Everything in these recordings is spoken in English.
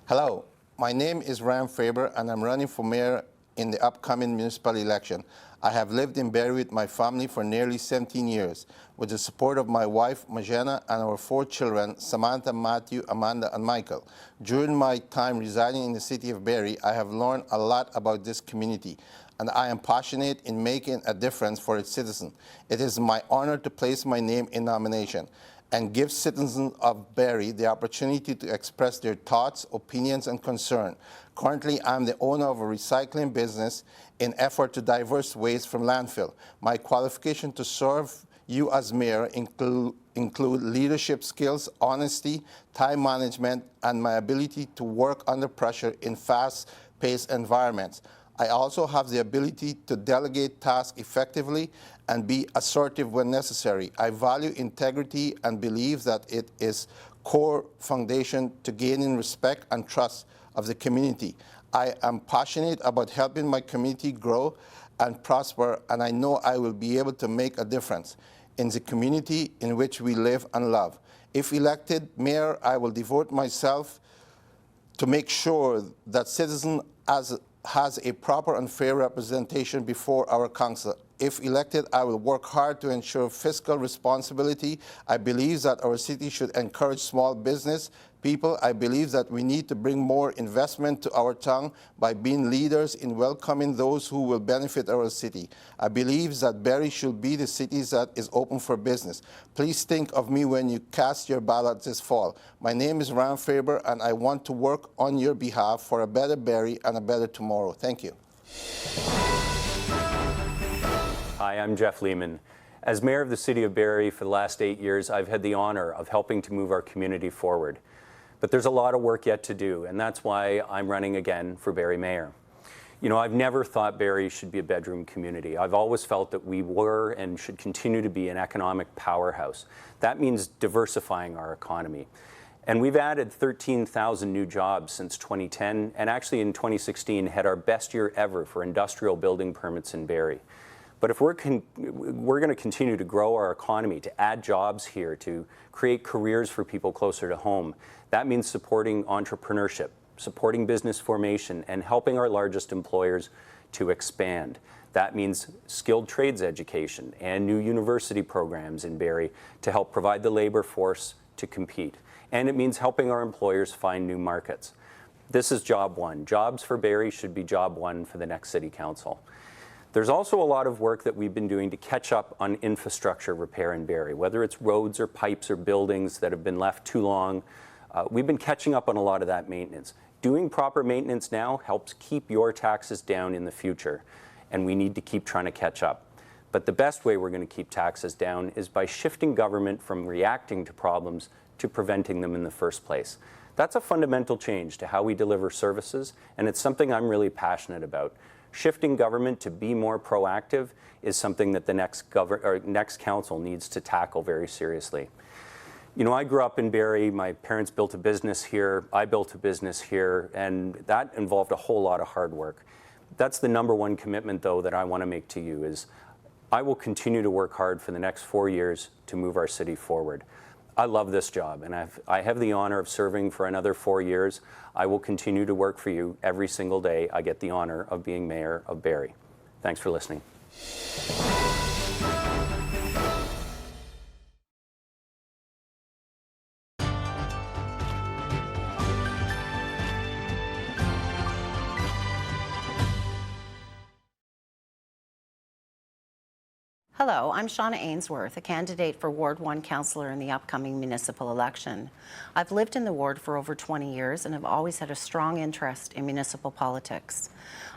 Hello, my name is Ron Faber and I'm running for mayor in the upcoming municipal election. I have lived in Barrie with my family for nearly 17 years, with the support of my wife, Shana, and our 4 children, Samantha, Matthew, Amanda, and Michael. During my time residing in the city of Barrie, I have learned a lot about this community, and I am passionate in making a difference for its citizens. It is my honor to place my name in nomination and give citizens of Barrie the opportunity to express their thoughts, opinions, and concerns. Currently, I'm the owner of a recycling business in effort to divert waste from landfill. My qualification to serve you as mayor include leadership skills, honesty, time management, and my ability to work under pressure in fast-paced environments. I also have the ability to delegate tasks effectively and be assertive when necessary. I value integrity and believe that it is core foundation to gaining respect and trust of the community. I am passionate about helping my community grow and prosper, and I know I will be able to make a difference in the community in which we live and love. If elected mayor, I will devote myself to make sure that citizens has a proper and fair representation before our council. If elected, I will work hard to ensure fiscal responsibility. I believe that our city should encourage small business people. I believe that we need to bring more investment to our town by being leaders in welcoming those who will benefit our city. I believe that Barrie should be the city that is open for business. Please think of me when you cast your ballot this fall. My name is Ron Faber, and I want to work on your behalf for a better Barrie and a better tomorrow. Thank you. Hi, I'm Jeff Lehman. As mayor of the city of Barrie for the last 8 years, I've had the honor of helping to move our community forward. But there's a lot of work yet to do, and that's why I'm running again for Barrie mayor. You know, I've never thought Barrie should be a bedroom community. I've always felt that we were and should continue to be an economic powerhouse. That means diversifying our economy. And we've added 13,000 new jobs since 2010, and actually in 2016 had our best year ever for industrial building permits in Barrie. But if we're going to continue to grow our economy, to add jobs here, to create careers for people closer to home, that means supporting entrepreneurship, supporting business formation, and helping our largest employers to expand. That means skilled trades education and new university programs in Barrie to help provide the labor force to compete. And it means helping our employers find new markets. This is job one. Jobs for Barrie should be job one for the next city council. There's also a lot of work that we've been doing to catch up on infrastructure repair in Barrie, whether it's roads or pipes or buildings that have been left too long. We've been catching up on a lot of that maintenance. Doing proper maintenance now helps keep your taxes down in the future, and we need to keep trying to catch up. But the best way we're going to keep taxes down is by shifting government from reacting to problems to preventing them in the first place. That's a fundamental change to how we deliver services, and it's something I'm really passionate about. Shifting government to be more proactive is something that the next council needs to tackle very seriously. You know, I grew up in Barrie. My parents built a business here. I built a business here, and that involved a whole lot of hard work. That's the number one commitment, though, that I want to make to you is I will continue to work hard for the next 4 years to move our city forward. I love this job, and I have the honor of serving for another 4 years. I will continue to work for you every single day I get the honor of being mayor of Barrie. Thanks for listening. Hello, I'm Shana Ainsworth, a candidate for Ward 1 councillor in the upcoming municipal election. I've lived in the ward for over 20 years and have always had a strong interest in municipal politics.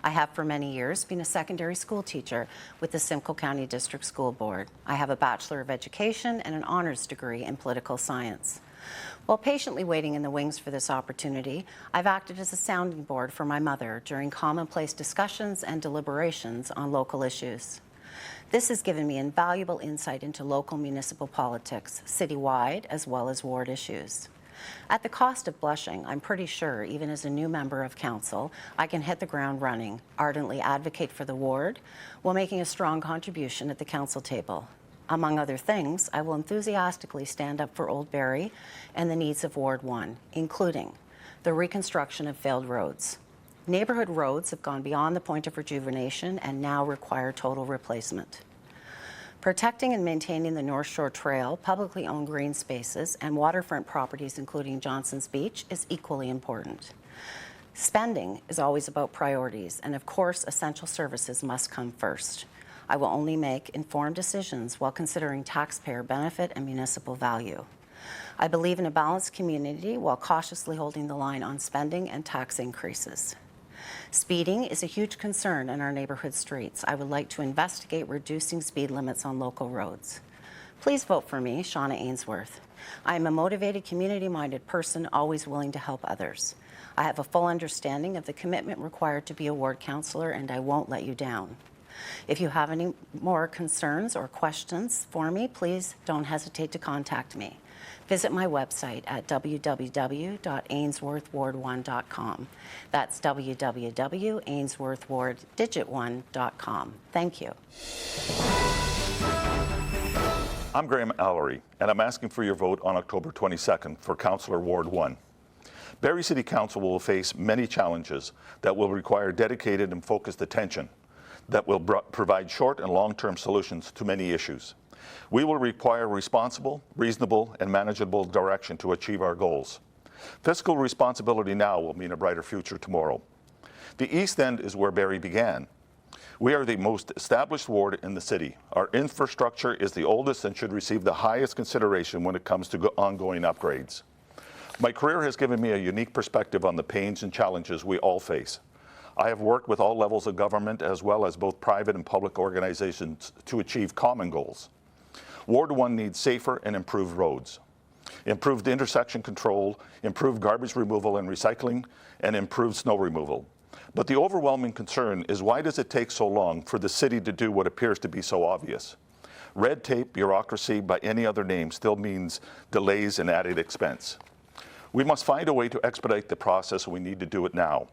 I have for many years been a secondary school teacher with the Simcoe County District School Board. I have a Bachelor of Education and an honors degree in political science. While patiently waiting in the wings for this opportunity, I've acted as a sounding board for my mother during commonplace discussions and deliberations on local issues. This has given me invaluable insight into local municipal politics, citywide as well as ward issues. At the cost of blushing, I'm pretty sure, even as a new member of council, I can hit the ground running, ardently advocate for the ward, while making a strong contribution at the council table. Among other things, I will enthusiastically stand up for Old Barrie and the needs of Ward 1, including the reconstruction of failed roads. Neighborhood roads have gone beyond the point of rejuvenation and now require total replacement. Protecting and maintaining the North Shore Trail, publicly owned green spaces, and waterfront properties, including Johnson's Beach, is equally important. Spending is always about priorities, and of course, essential services must come first. I will only make informed decisions while considering taxpayer benefit and municipal value. I believe in a balanced community while cautiously holding the line on spending and tax increases. Speeding is a huge concern in our neighborhood streets. I would like to investigate reducing speed limits on local roads. Please vote for me, Shana Ainsworth. I am a motivated, community-minded person, always willing to help others. I have a full understanding of the commitment required to be a ward councillor, and I won't let you down. If you have any more concerns or questions for me, please don't hesitate to contact me. Visit my website at www.ainsworthward1.com. That's www.ainsworthward1.com. Thank you. I'm Graham Allery, and I'm asking for your vote on October 22nd for Councillor Ward 1. Barrie City Council will face many challenges that will require dedicated and focused attention that will provide short and long-term solutions to many issues. We will require responsible, reasonable, and manageable direction to achieve our goals. Fiscal responsibility now will mean a brighter future tomorrow. The East End is where Barrie began. We are the most established ward in the city. Our infrastructure is the oldest and should receive the highest consideration when it comes to ongoing upgrades. My career has given me a unique perspective on the pains and challenges we all face. I have worked with all levels of government as well as both private and public organizations to achieve common goals. Ward 1 needs safer and improved roads, improved intersection control, improved garbage removal and recycling, and improved snow removal. But the overwhelming concern is, why does it take so long for the city to do what appears to be so obvious? Red tape, bureaucracy, by any other name, still means delays and added expense. We must find a way to expedite the process, and we need to do it now.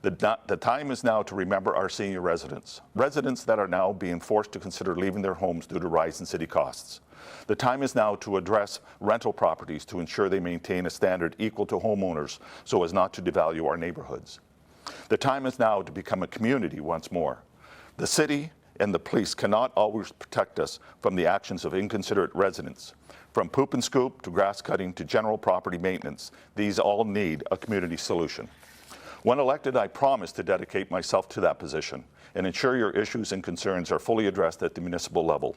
The time is now to remember our senior residents that are now being forced to consider leaving their homes due to rising city costs. The time is now to address rental properties to ensure they maintain a standard equal to homeowners so as not to devalue our neighborhoods. The time is now to become a community once more. The city and the police cannot always protect us from the actions of inconsiderate residents. From poop and scoop to grass cutting to general property maintenance, these all need a community solution. When elected, I promise to dedicate myself to that position and ensure your issues and concerns are fully addressed at the municipal level.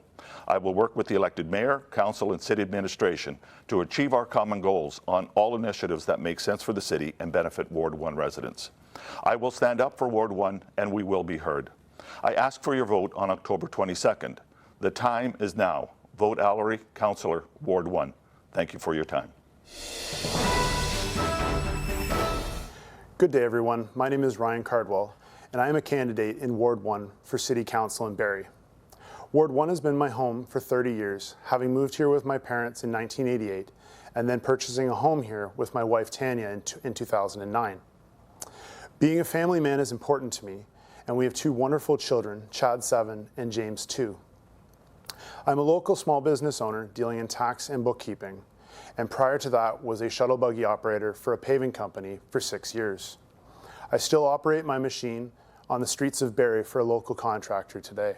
I will work with the elected mayor, council, and city administration to achieve our common goals on all initiatives that make sense for the city and benefit Ward 1 residents. I will stand up for Ward 1, and we will be heard. I ask for your vote on October 22nd. The time is now. Vote Allery, Councillor, Ward 1. Thank you for your time. Good day, everyone. My name is Ryan Cardwell, and I am a candidate in Ward 1 for City Council in Barrie. Ward 1 has been my home for 30 years, having moved here with my parents in 1988, and then purchasing a home here with my wife Tanya in 2009. Being a family man is important to me, and we have two wonderful children, Chad 7 and James 2. I'm a local small business owner dealing in tax and bookkeeping, and prior to that was a shuttle buggy operator for a paving company for 6 years. I still operate my machine on the streets of Barrie for a local contractor today.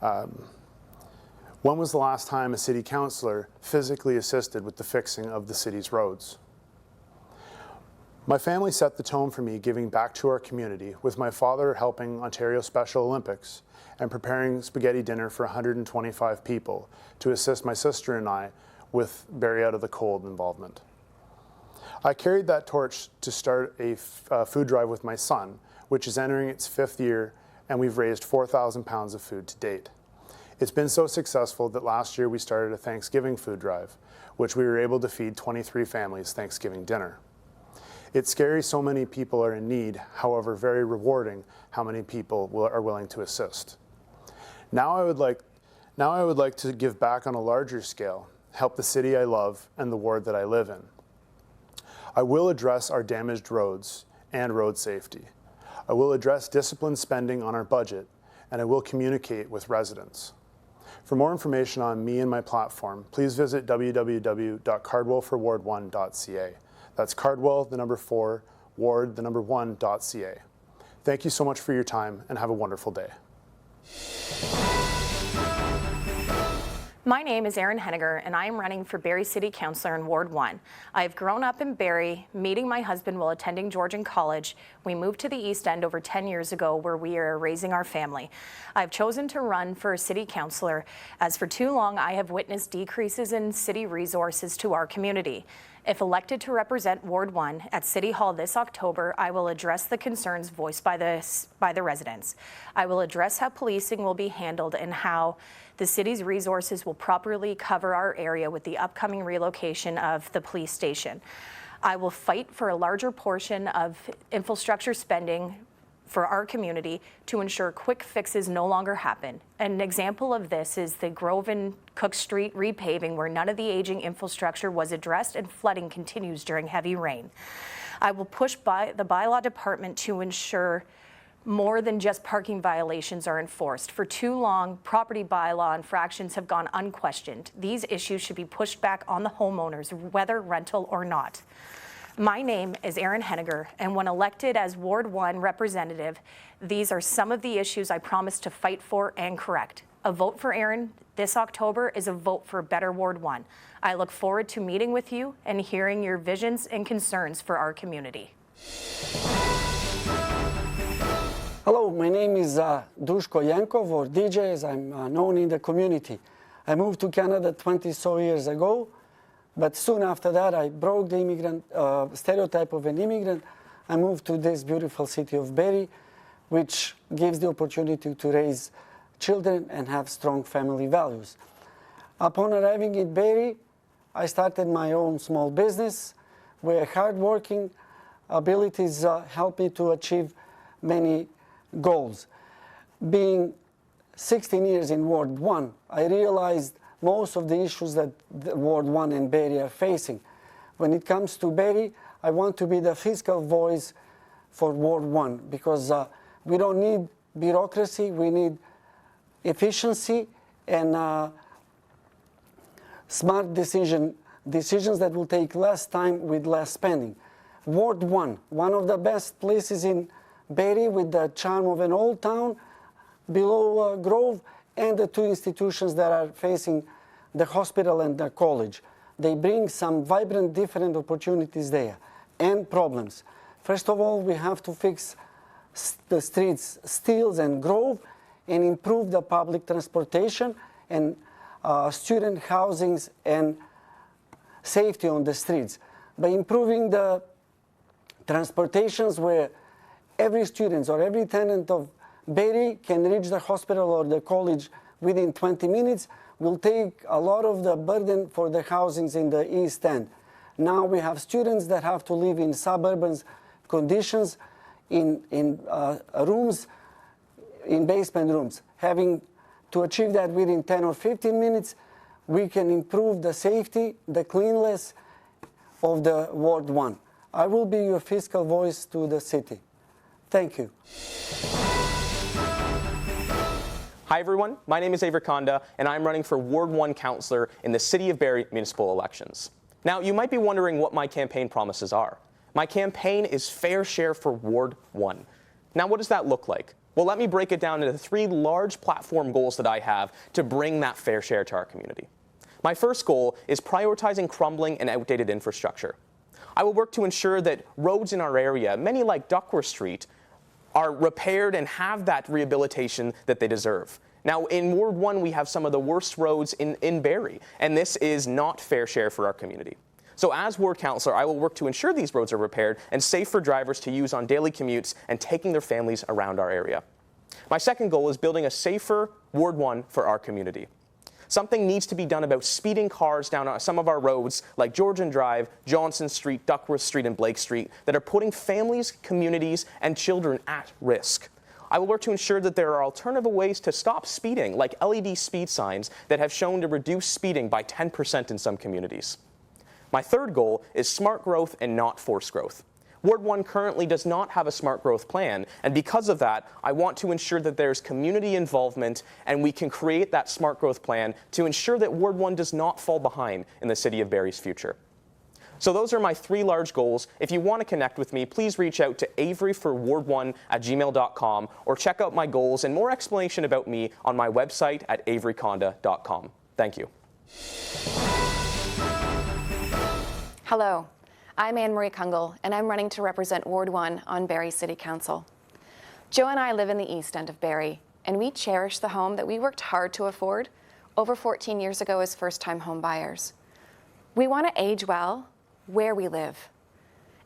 When was the last time a city councillor physically assisted with the fixing of the city's roads? My family set the tone for me giving back to our community, with my father helping Ontario Special Olympics and preparing spaghetti dinner for 125 people to assist my sister and I with Barrie Out of the Cold involvement. I carried that torch to start a food drive with my son, which is entering its 5th year, and we've raised 4,000 pounds of food to date. It's been so successful that last year we started a Thanksgiving food drive, which we were able to feed 23 families Thanksgiving dinner. It's scary so many people are in need, however very rewarding how many people are willing to assist. Now I would like to give back on a larger scale, help the city I love and the ward that I live in. I will address our damaged roads and road safety. I will address disciplined spending on our budget, and I will communicate with residents. For more information on me and my platform, please visit www.cardwellforward1.ca. That's Cardwell, the number 4, ward, the number 1.ca. Thank you so much for your time and have a wonderful day. My name is Erin Henagar, and I am running for Barrie City Councillor in Ward 1. I have grown up in Barrie, meeting my husband while attending Georgian College. We moved to the East End over 10 years ago, where we are raising our family. I've chosen to run for City Councillor, as for too long I have witnessed decreases in city resources to our community. If elected to represent Ward 1 at City Hall this October, I will address the concerns voiced by the residents. I will address how policing will be handled and how the city's resources will properly cover our area with the upcoming relocation of the police station. I will fight for a larger portion of infrastructure spending for our community to ensure quick fixes no longer happen. An example of this is the Grove and Cook Street repaving, where none of the aging infrastructure was addressed and flooding continues during heavy rain. I will push the bylaw department to ensure more than just parking violations are enforced. For too long, property bylaw infractions have gone unquestioned. These issues should be pushed back on the homeowners, whether rental or not. My name is Erin Henagar, and when elected as Ward 1 representative, these are some of the issues I promise to fight for and correct. A vote for Erin this October is a vote for a better Ward 1. I look forward to meeting with you and hearing your visions and concerns for our community. Hello, my name is Dushku Yankov, or DJ as I'm known in the community. I moved to Canada 20 years ago, but soon after that I broke the immigrant stereotype of an immigrant. I moved to this beautiful city of Barrie, which gives the opportunity to raise children and have strong family values. Upon arriving in Barrie, I started my own small business where hardworking abilities helped me to achieve many goals. Being 16 years in Ward 1, I realized most of the issues that Ward 1 and Barrie are facing. When it comes to Barrie, I want to be the fiscal voice for Ward 1 because we don't need bureaucracy, we need efficiency and smart decisions that will take less time with less spending. Ward 1, one of the best places in Barrie with the charm of an old town below Grove and the two institutions that are facing the hospital and the college. They bring some vibrant, different opportunities there and problems. First of all, we have to fix the streets, Steeles and Grove, and improve the public transportation and student housings and safety on the streets. By improving the transportations where every student or every tenant of Barrie can reach the hospital or the college within 20 minutes, will take a lot of the burden for the housings in the East End. Now we have students that have to live in suburban conditions, in rooms, in basement rooms. Having to achieve that within 10 or 15 minutes, we can improve the safety, the cleanliness of the Ward 1. I will be your fiscal voice to the city. Thank you. Hi everyone, my name is Ava Akanda and I'm running for Ward 1 Councillor in the City of Barrie municipal elections. Now you might be wondering what my campaign promises are. My campaign is fair share for Ward 1. Now what does that look like? Well, let me break it down into 3 large platform goals that I have to bring that fair share to our community. My first goal is prioritizing crumbling and outdated infrastructure. I will work to ensure that roads in our area, many like Duckworth Street, are repaired and have that rehabilitation that they deserve. Now, in Ward 1, we have some of the worst roads in Barrie, and this is not fair share for our community. So as Ward Councillor, I will work to ensure these roads are repaired and safe for drivers to use on daily commutes and taking their families around our area. My second goal is building a safer Ward 1 for our community. Something needs to be done about speeding cars down some of our roads like Georgian Drive, Johnson Street, Duckworth Street, and Blake Street that are putting families, communities, and children at risk. I will work to ensure that there are alternative ways to stop speeding, like LED speed signs that have shown to reduce speeding by 10% in some communities. My third goal is smart growth and not forced growth. Ward 1 currently does not have a smart growth plan, and because of that, I want to ensure that there's community involvement and we can create that smart growth plan to ensure that Ward 1 does not fall behind in the City of Barrie's future. So those are my 3 large goals. If you want to connect with me, please reach out to averyforward1@gmail.com or check out my goals and more explanation about me on my website at averyconda.com. Thank you. Hello, I'm Anne Marie Kungl, and I'm running to represent Ward 1 on Barrie City Council. Joe and I live in the east end of Barrie, and we cherish the home that we worked hard to afford over 14 years ago as first-time home buyers. We want to age well where we live.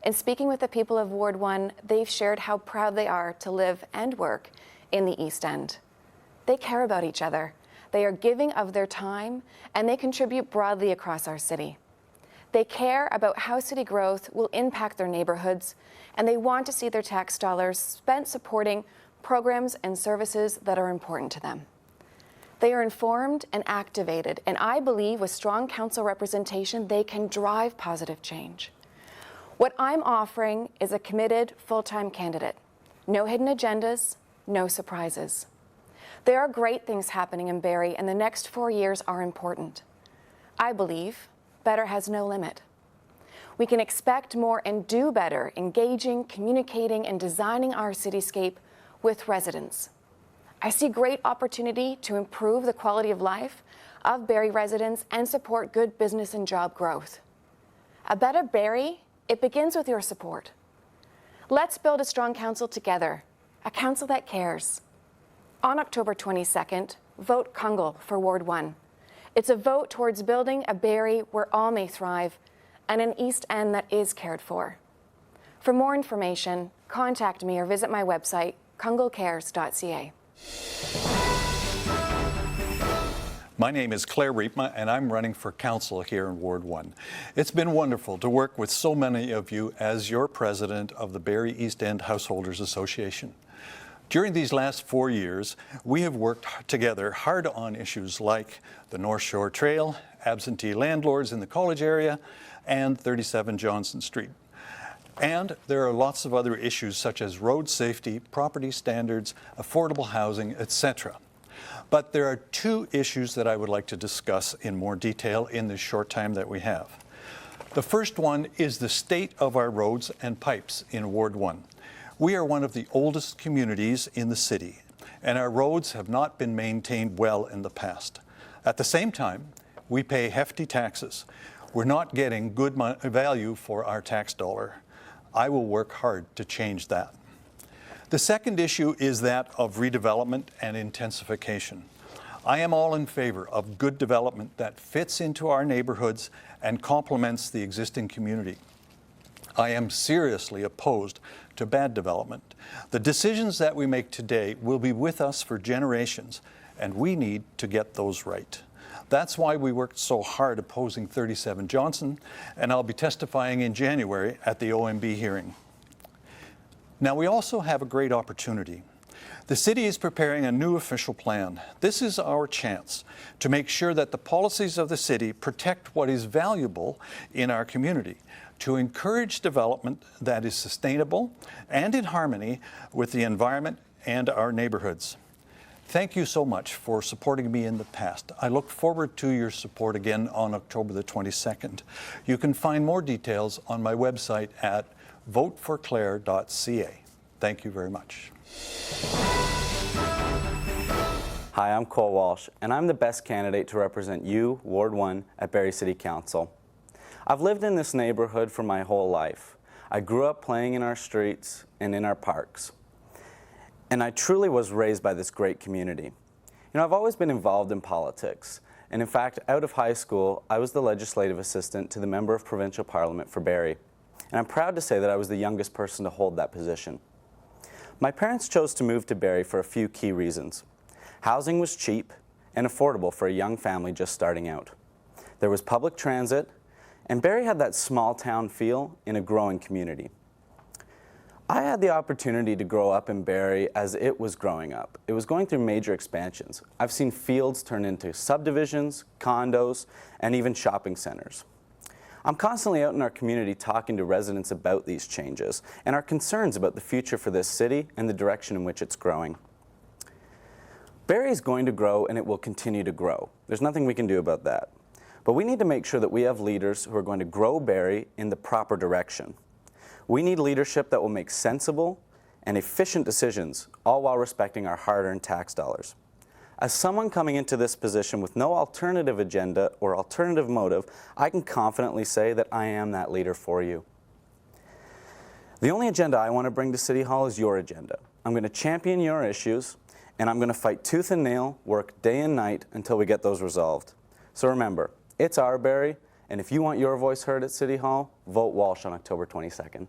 In speaking with the people of Ward 1, they've shared how proud they are to live and work in the East End. They care about each other. They are giving of their time, and they contribute broadly across our city. They care about how city growth will impact their neighborhoods, and they want to see their tax dollars spent supporting programs and services that are important to them. They are informed and activated, and I believe with strong council representation, they can drive positive change. What I'm offering is a committed, full-time candidate. No hidden agendas, no surprises. There are great things happening in Barrie, and the next 4 years are important. I believe better has no limit. We can expect more and do better, engaging, communicating, and designing our cityscape with residents. I see great opportunity to improve the quality of life of Barrie residents and support good business and job growth. A better Barrie, it begins with your support. Let's build a strong council together, a council that cares. On October 22nd, vote Kungl for Ward 1. It's a vote towards building a Barrie where all may thrive and an East End that is cared for. For more information, contact me or visit my website, kunglcares.ca. My name is Claire Riepma, and I'm running for council here in Ward 1. It's been wonderful to work with so many of you as your president of the Barrie East End Householders Association. During these last 4 years, we have worked together hard on issues like the North Shore Trail, absentee landlords in the college area, and 37 Johnson Street. And there are lots of other issues such as road safety, property standards, affordable housing, etc. But there are 2 issues that I would like to discuss in more detail in the short time that we have. The first one is the state of our roads and pipes in Ward 1. We are one of the oldest communities in the city, and our roads have not been maintained well in the past. At the same time, we pay hefty taxes. We're not getting good value for our tax dollar. I will work hard to change that. The second issue is that of redevelopment and intensification. I am all in favor of good development that fits into our neighborhoods and complements the existing community. I am seriously opposed to bad development. The decisions that we make today will be with us for generations, and we need to get those right. That's why we worked so hard opposing 37 Johnson, and I'll be testifying in January at the OMB hearing. Now, we also have a great opportunity. The city is preparing a new official plan. This is our chance to make sure that the policies of the city protect what is valuable in our community, to encourage development that is sustainable and in harmony with the environment and our neighborhoods. Thank you so much for supporting me in the past. I look forward to your support again on October the 22nd. You can find more details on my website at voteforclaire.ca. Thank you very much. Hi, I'm Cole Walsh, and I'm the best candidate to represent you, Ward 1, at Barrie City Council. I've lived in this neighborhood for my whole life. I grew up playing in our streets and in our parks. And I truly was raised by this great community. You know, I've always been involved in politics. And in fact, out of high school, I was the legislative assistant to the Member of Provincial Parliament for Barrie. And I'm proud to say that I was the youngest person to hold that position. My parents chose to move to Barrie for a few key reasons. Housing was cheap and affordable for a young family just starting out. There was public transit, and Barrie had that small town feel in a growing community. I had the opportunity to grow up in Barrie as it was growing up. It was going through major expansions. I've seen fields turn into subdivisions, condos, and even shopping centers. I'm constantly out in our community talking to residents about these changes and our concerns about the future for this city and the direction in which it's growing. Barrie is going to grow, and it will continue to grow. There's nothing we can do about that. But we need to make sure that we have leaders who are going to grow Barrie in the proper direction. We need leadership that will make sensible and efficient decisions, all while respecting our hard-earned tax dollars. As someone coming into this position with no alternative agenda or alternative motive, I can confidently say that I am that leader for you. The only agenda I want to bring to City Hall is your agenda. I'm going to champion your issues, and I'm going to fight tooth and nail, work day and night until we get those resolved. So remember, it's our Barrie, and if you want your voice heard at City Hall, vote Walsh on October 22nd.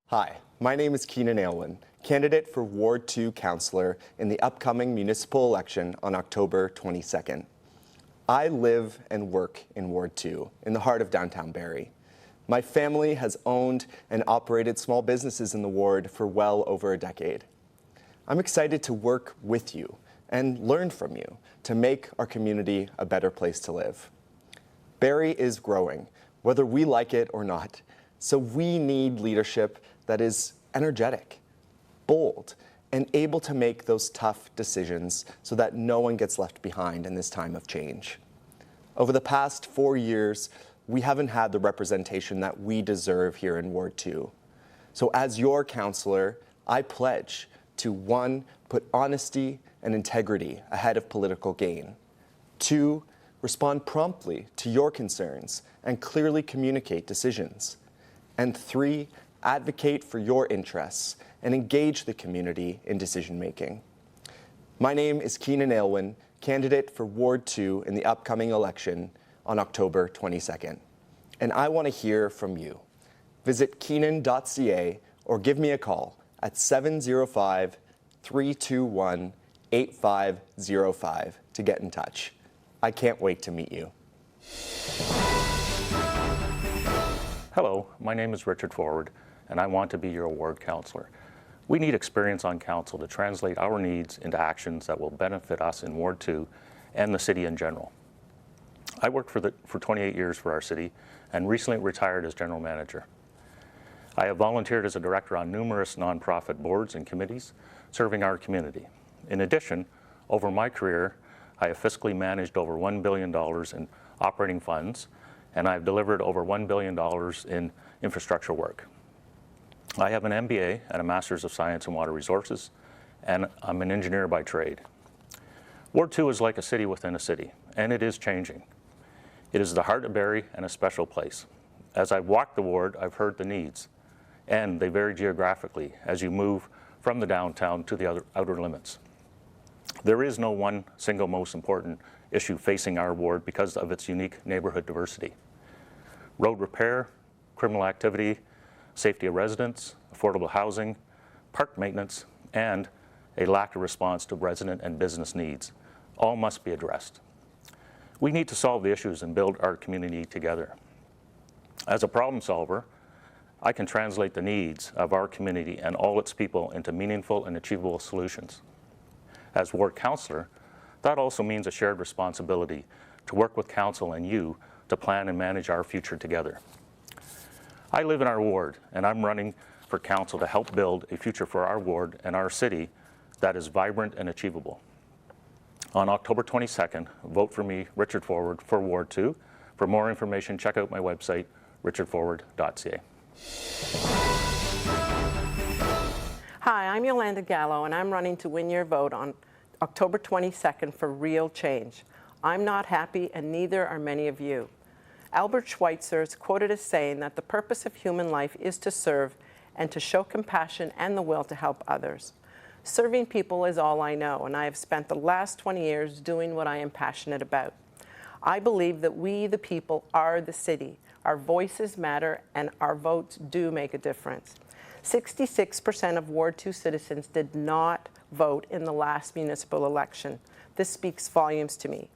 Hi, my name is Keenan, candidate for Ward 2 Councillor in the upcoming municipal election on October 22nd. I live and work in Ward 2, in the heart of downtown Barrie. My family has owned and operated small businesses in the ward for well over a decade. I'm excited to work with you and learn from you to make our community a better place to live. Barrie is growing, whether we like it or not, so we need leadership that is energetic, bold, and able to make those tough decisions so that no one gets left behind in this time of change. Over the past 4 years, we haven't had the representation that we deserve here in Ward 2. So as your councillor, I pledge to 1, put honesty and integrity ahead of political gain. 2, respond promptly to your concerns and clearly communicate decisions. And 3, advocate for your interests and engage the community in decision-making. My name is Keenan, candidate for Ward 2 in the upcoming election on October 22nd. And I want to hear from you. Visit keenan.ca or give me a call at 705-321-8505 to get in touch. I can't wait to meet you. Hello, my name is Richard Forward, and I want to be your ward councillor. We need experience on council to translate our needs into actions that will benefit us in Ward 2 and the city in general. I worked for 28 years for our city and recently retired as general manager. I have volunteered as a director on numerous nonprofit boards and committees serving our community. In addition, over my career, I have fiscally managed over $1 billion in operating funds, and I've delivered over $1 billion in infrastructure work. I have an MBA and a Master's of Science in Water Resources, and I'm an engineer by trade. Ward 2 is like a city within a city, and it is changing. It is the heart of Barrie and a special place. As I've walked the ward, I've heard the needs, and they vary geographically as you move from the downtown to the outer limits. There is no one single most important issue facing our ward because of its unique neighborhood diversity. Road repair, criminal activity, safety of residents, affordable housing, park maintenance, and a lack of response to resident and business needs all must be addressed. We need to solve the issues and build our community together. As a problem solver, I can translate the needs of our community and all its people into meaningful and achievable solutions. As ward councillor, that also means a shared responsibility to work with council and you to plan and manage our future together. I live in our ward, and I'm running for council to help build a future for our ward and our city that is vibrant and achievable. On October 22nd, vote for me, Richard Forward, for Ward 2. For more information, check out my website, richardforward.ca. Hi, I'm Yolanda Gallo, and I'm running to win your vote on October 22nd for real change. I'm not happy, and neither are many of you. Albert Schweitzer is quoted as saying that the purpose of human life is to serve and to show compassion and the will to help others. Serving people is all I know, and I have spent the last 20 years doing what I am passionate about. I believe that we, the people, are the city. Our voices matter, and our votes do make a difference. 66% of Ward 2 citizens did not vote in the last municipal election. This speaks volumes to me.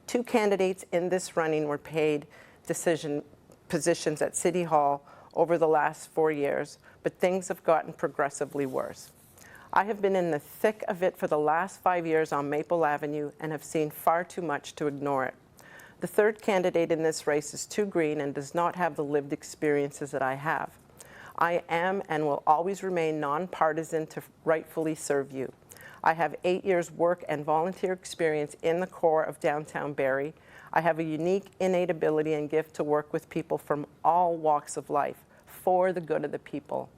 2 candidates in this running were paid positions at City Hall over the last 4 years, but things have gotten progressively worse. I have been in the thick of it for the last 5 years on Maple Avenue and have seen far too much to ignore it. The third candidate in this race is too green and does not have the lived experiences that I have. I am and will always remain nonpartisan to rightfully serve you. I have 8 years work and volunteer experience in the core of downtown Barrie. I have a unique innate ability and gift to work with people from all walks of life for the good of the people.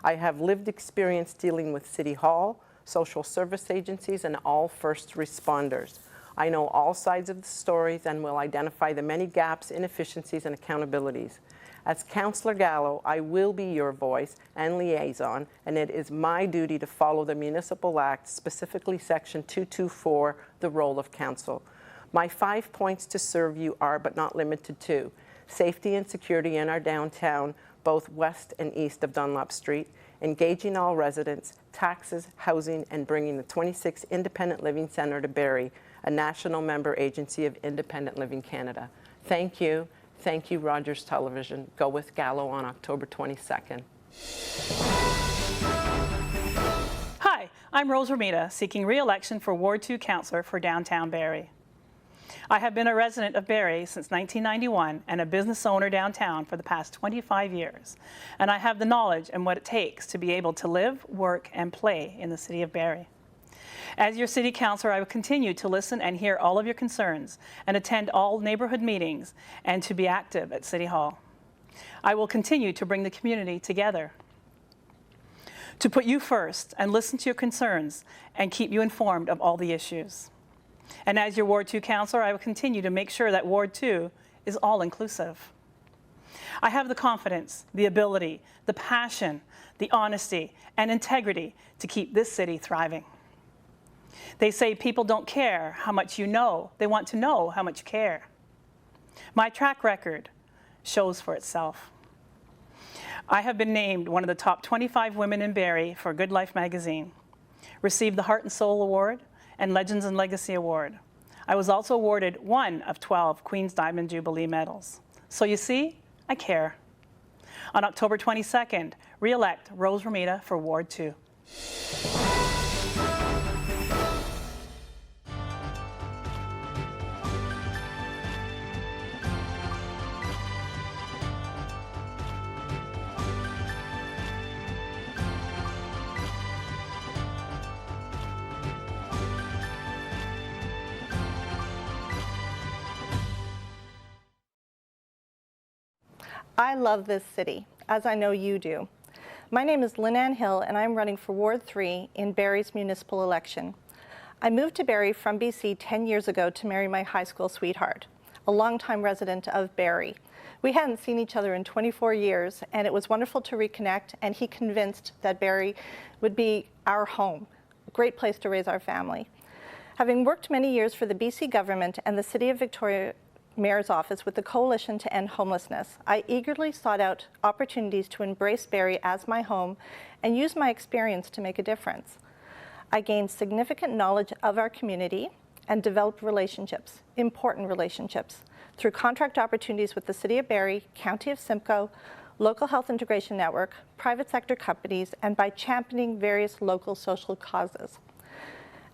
I have lived experience dealing with City Hall, social service agencies, and all first responders. I know all sides of the stories and will identify the many gaps, inefficiencies, and accountabilities. As Councillor Gallo, I will be your voice and liaison, and it is my duty to follow the Municipal Act, specifically Section 224, the role of council. My 5 points to serve you are, but not limited to, safety and security in our downtown, both west and east of Dunlop Street, engaging all residents, taxes, housing, and bringing the 26th Independent Living Centre to Barrie, a national member agency of Independent Living Canada. Thank you. Thank you, Rogers Television. Go with Gallo on October 22nd. Hi, I'm Rose Romita, seeking re-election for Ward 2 Councillor for downtown Barrie. I have been a resident of Barrie since 1991 and a business owner downtown for the past 25 years. And I have the knowledge and what it takes to be able to live, work, and play in the city of Barrie. As your city councillor, I will continue to listen and hear all of your concerns and attend all neighborhood meetings and to be active at City Hall. I will continue to bring the community together, to put you first and listen to your concerns and keep you informed of all the issues. And as your Ward 2 councillor, I will continue to make sure that Ward 2 is all-inclusive. I have the confidence, the ability, the passion, the honesty, and integrity to keep this city thriving. They say people don't care how much you know. They want to know how much you care. My track record shows for itself. I have been named one of the top 25 women in Barrie for Good Life magazine, received the Heart and Soul Award and Legends and Legacy Award. I was also awarded one of 12 Queen's Diamond Jubilee medals. So you see, I care. On October 22nd, re-elect Rose Romita for Ward 2. I love this city, as I know you do. My name is Lynn Hill, and I'm running for Ward 3 in Barrie's municipal election. I moved to Barrie from BC 10 years ago to marry my high school sweetheart, a longtime resident of Barrie. We hadn't seen each other in 24 years, and it was wonderful to reconnect, and he convinced that Barrie would be our home, a great place to raise our family. Having worked many years for the BC government and the City of Victoria Mayor's Office with the Coalition to End Homelessness, I eagerly sought out opportunities to embrace Barrie as my home and use my experience to make a difference. I gained significant knowledge of our community and developed relationships, important relationships, through contract opportunities with the City of Barrie, County of Simcoe, Local Health Integration Network, private sector companies, and by championing various local social causes.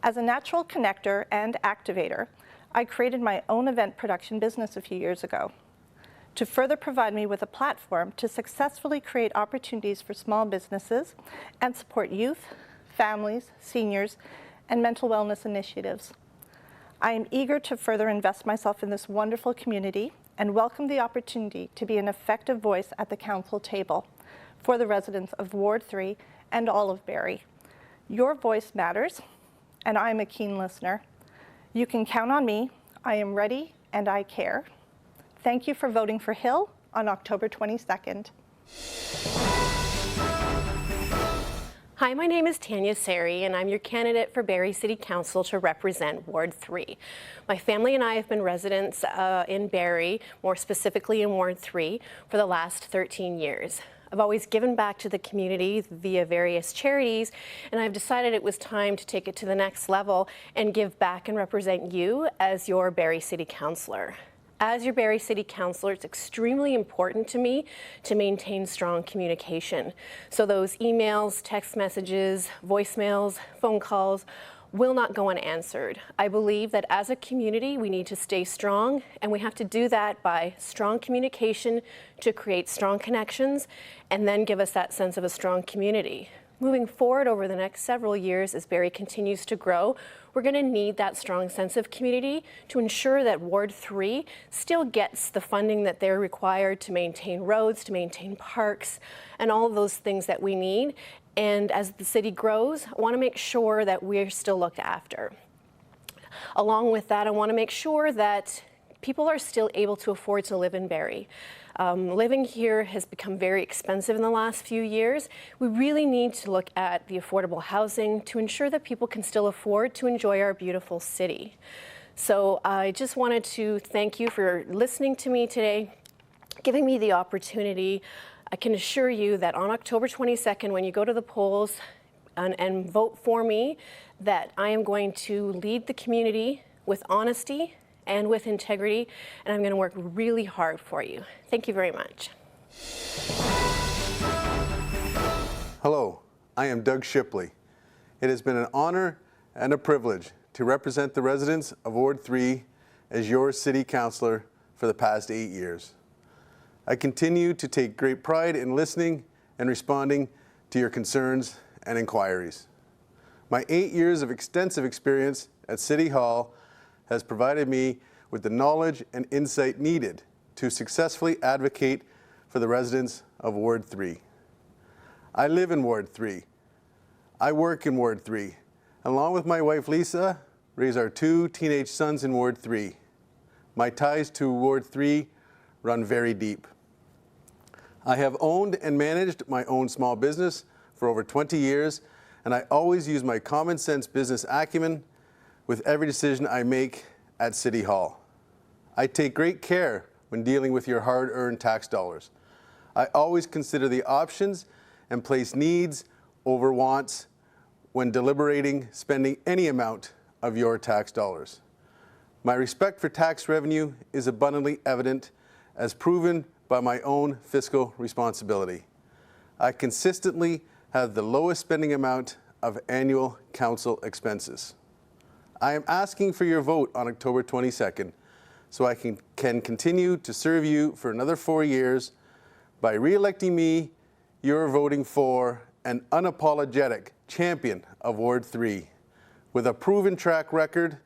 As a natural connector and activator, I created my own event production business a few years ago to further provide me with a platform to successfully create opportunities for small businesses and support youth, families, seniors, and mental wellness initiatives. I am eager to further invest myself in this wonderful community and welcome the opportunity to be an effective voice at the council table for the residents of Ward 3 and all of Barrie. Your voice matters, and I am a keen listener. You can count on me. I am ready and I care. Thank you for voting for Hill on October 22nd. Hi, my name is Tanya Saari, and I'm your candidate for Barrie City Council to represent Ward 3. My family and I have been residents in Barrie, more specifically in Ward 3, for the last 13 years. I've always given back to the community via various charities, and I've decided it was time to take it to the next level and give back and represent you as your Barrie City Councillor. As your Barrie City Councillor, it's extremely important to me to maintain strong communication. So those emails, text messages, voicemails, phone calls will not go unanswered. I believe that as a community, we need to stay strong, and we have to do that by strong communication to create strong connections and then give us that sense of a strong community. Moving forward over the next several years as Barrie continues to grow, we're going to need that strong sense of community to ensure that Ward 3 still gets the funding that they're required to maintain roads, to maintain parks, and all of those things that we need. And as the city grows, I want to make sure that we're still looked after. Along with that, I want to make sure that people are still able to afford to live in Barrie. Living here has become very expensive in the last few years. We really need to look at the affordable housing to ensure that people can still afford to enjoy our beautiful city. So I just wanted to thank you for listening to me today, giving me the opportunity. I can assure you that on October 22nd, when you go to the polls and vote for me, that I am going to lead the community with honesty and with integrity, and I'm going to work really hard for you. Thank you very much. Hello, I am Doug Shipley. It has been an honor and a privilege to represent the residents of Ward 3 as your city councillor for the past 8 years. I continue to take great pride in listening and responding to your concerns and inquiries. My 8 years of extensive experience at City Hall has provided me with the knowledge and insight needed to successfully advocate for the residents of Ward 3. I live in Ward 3. I work in Ward 3. Along with my wife Lisa, raise our 2 teenage sons in Ward 3. My ties to Ward 3 run very deep. I have owned and managed my own small business for over 20 years, and I always use my common sense business acumen with every decision I make at City Hall. I take great care when dealing with your hard-earned tax dollars. I always consider the options and place needs over wants when deliberating spending any amount of your tax dollars. My respect for tax revenue is abundantly evident, as proven by my own fiscal responsibility. I consistently have the lowest spending amount of annual council expenses. I am asking for your vote on October 22nd so I can continue to serve you for another 4 years. By re-electing me, you're voting for an unapologetic champion of Ward 3 with a proven track record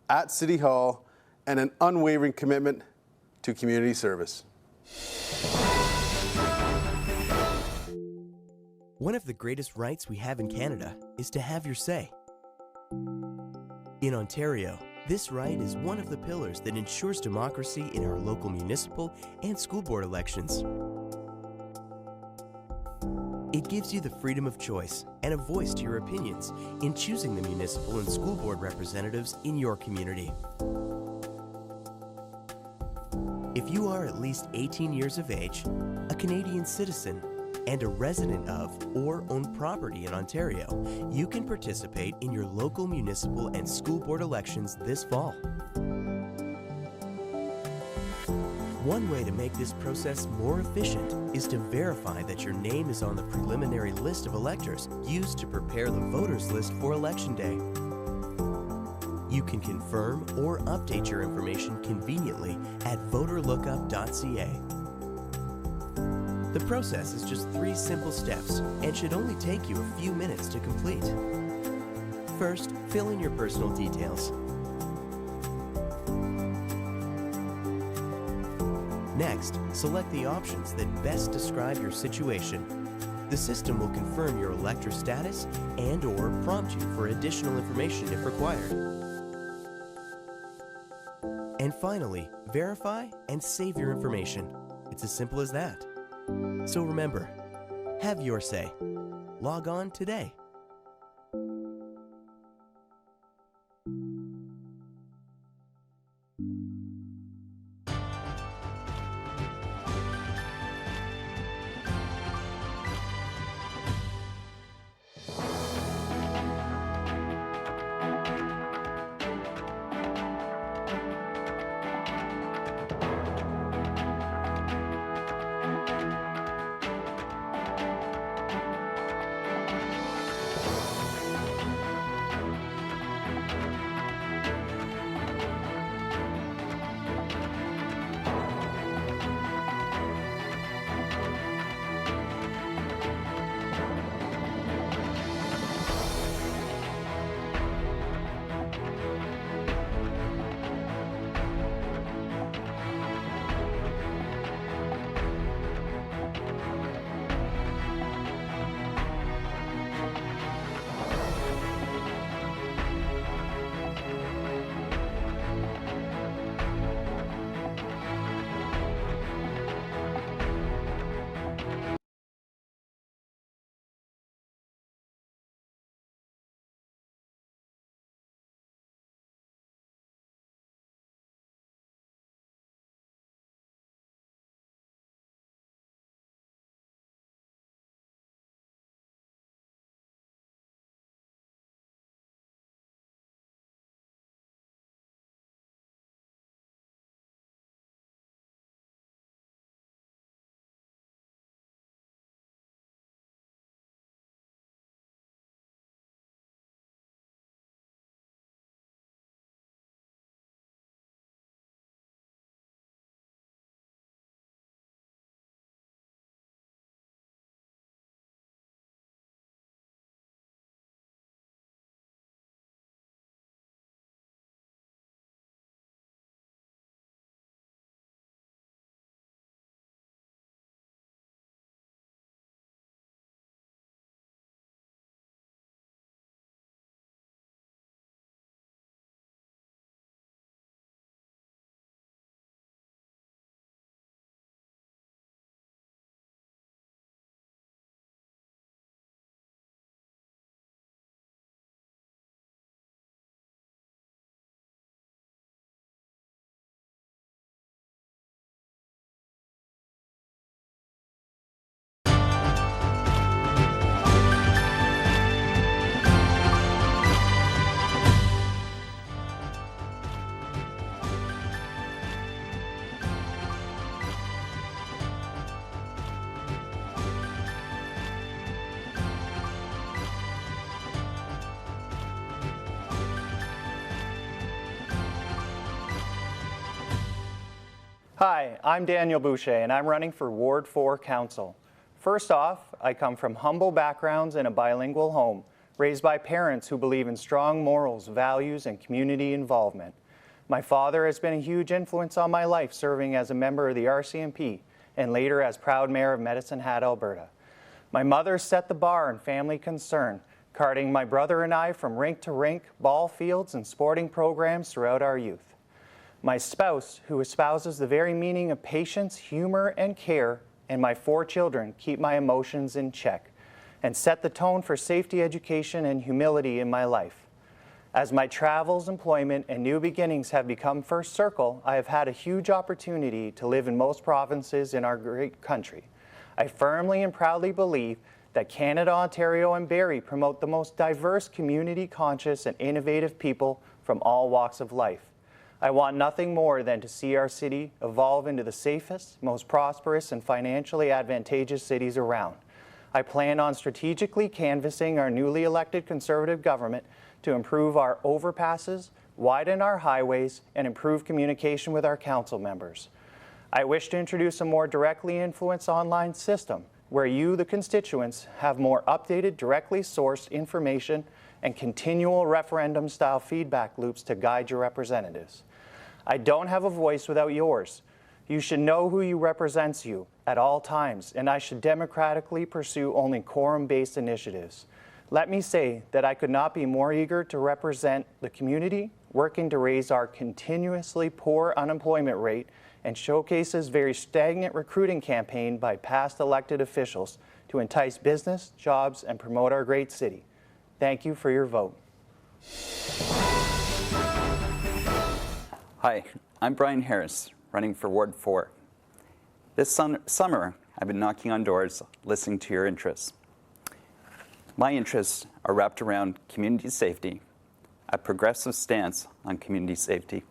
at City Hall and an unwavering commitment to community service. One of the greatest rights we have in Canada is to have your say. In Ontario, this right is one of the pillars that ensures democracy in our local municipal and school board elections. It gives you the freedom of choice and a voice to your opinions in choosing the municipal and school board representatives in your community. If you are at least 18 years of age, a Canadian citizen, and a resident of or own property in Ontario, you can participate in your local municipal and school board elections this fall. One way to make this process more efficient is to verify that your name is on the preliminary list of electors used to prepare the voters list for Election Day. You can confirm or update your information conveniently at voterlookup.ca. The process is just 3 simple steps and should only take you a few minutes to complete. First, fill in your personal details. Next, select the options that best describe your situation. The system will confirm your elector status and/or prompt you for additional information if required. And finally, verify and save your information. It's as simple as that. So remember, have your say. Log on today. Hi, I'm Daniel Boucher, and I'm running for Ward 4 Council. First off, I come from humble backgrounds in a bilingual home, raised by parents who believe in strong morals, values, and community involvement. My father has been a huge influence on my life, serving as a member of the RCMP and later as proud mayor of Medicine Hat, Alberta. My mother set the bar in family concern, carting my brother and I from rink to rink, ball fields, and sporting programs throughout our youth. My spouse, who espouses the very meaning of patience, humor, and care, and my 4 children keep my emotions in check and set the tone for safety, education, and humility in my life. As my travels, employment, and new beginnings have become first circle, I have had a huge opportunity to live in most provinces in our great country. I firmly and proudly believe that Canada, Ontario, and Barrie promote the most diverse, community-conscious, and innovative people from all walks of life. I want nothing more than to see our city evolve into the safest, most prosperous, and financially advantageous cities around. I plan on strategically canvassing our newly elected Conservative government to improve our overpasses, widen our highways, and improve communication with our council members. I wish to introduce a more directly influenced online system where you, the constituents, have more updated, directly sourced information and continual referendum-style feedback loops to guide your representatives. I don't have a voice without yours. You should know who you represents you at all times, and I should democratically pursue only quorum-based initiatives. Let me say that I could not be more eager to represent the community, working to raise our continuously poor unemployment rate and showcases very stagnant recruiting campaign by past elected officials to entice business, jobs, and promote our great city. Thank you for your vote. Hi, I'm Brian Harris, running for Ward 4. This summer, I've been knocking on doors, listening to your interests. My interests are wrapped around community safety, a progressive stance on community safety,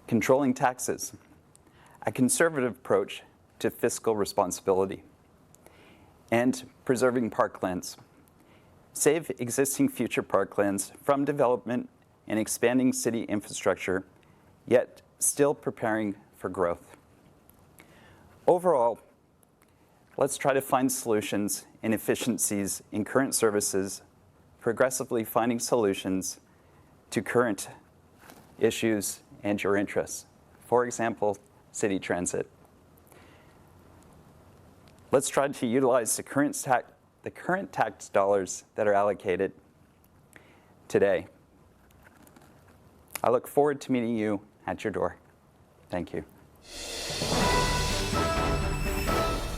controlling taxes, a conservative approach to fiscal responsibility, and preserving parklands. Save existing future parklands from development and expanding city infrastructure, yet still preparing for growth. Overall, let's try to find solutions and efficiencies in current services, progressively finding solutions to current issues and your interests. For example, city transit. Let's try to utilize the current tax dollars that are allocated today. I look forward to meeting you at your door. Thank you.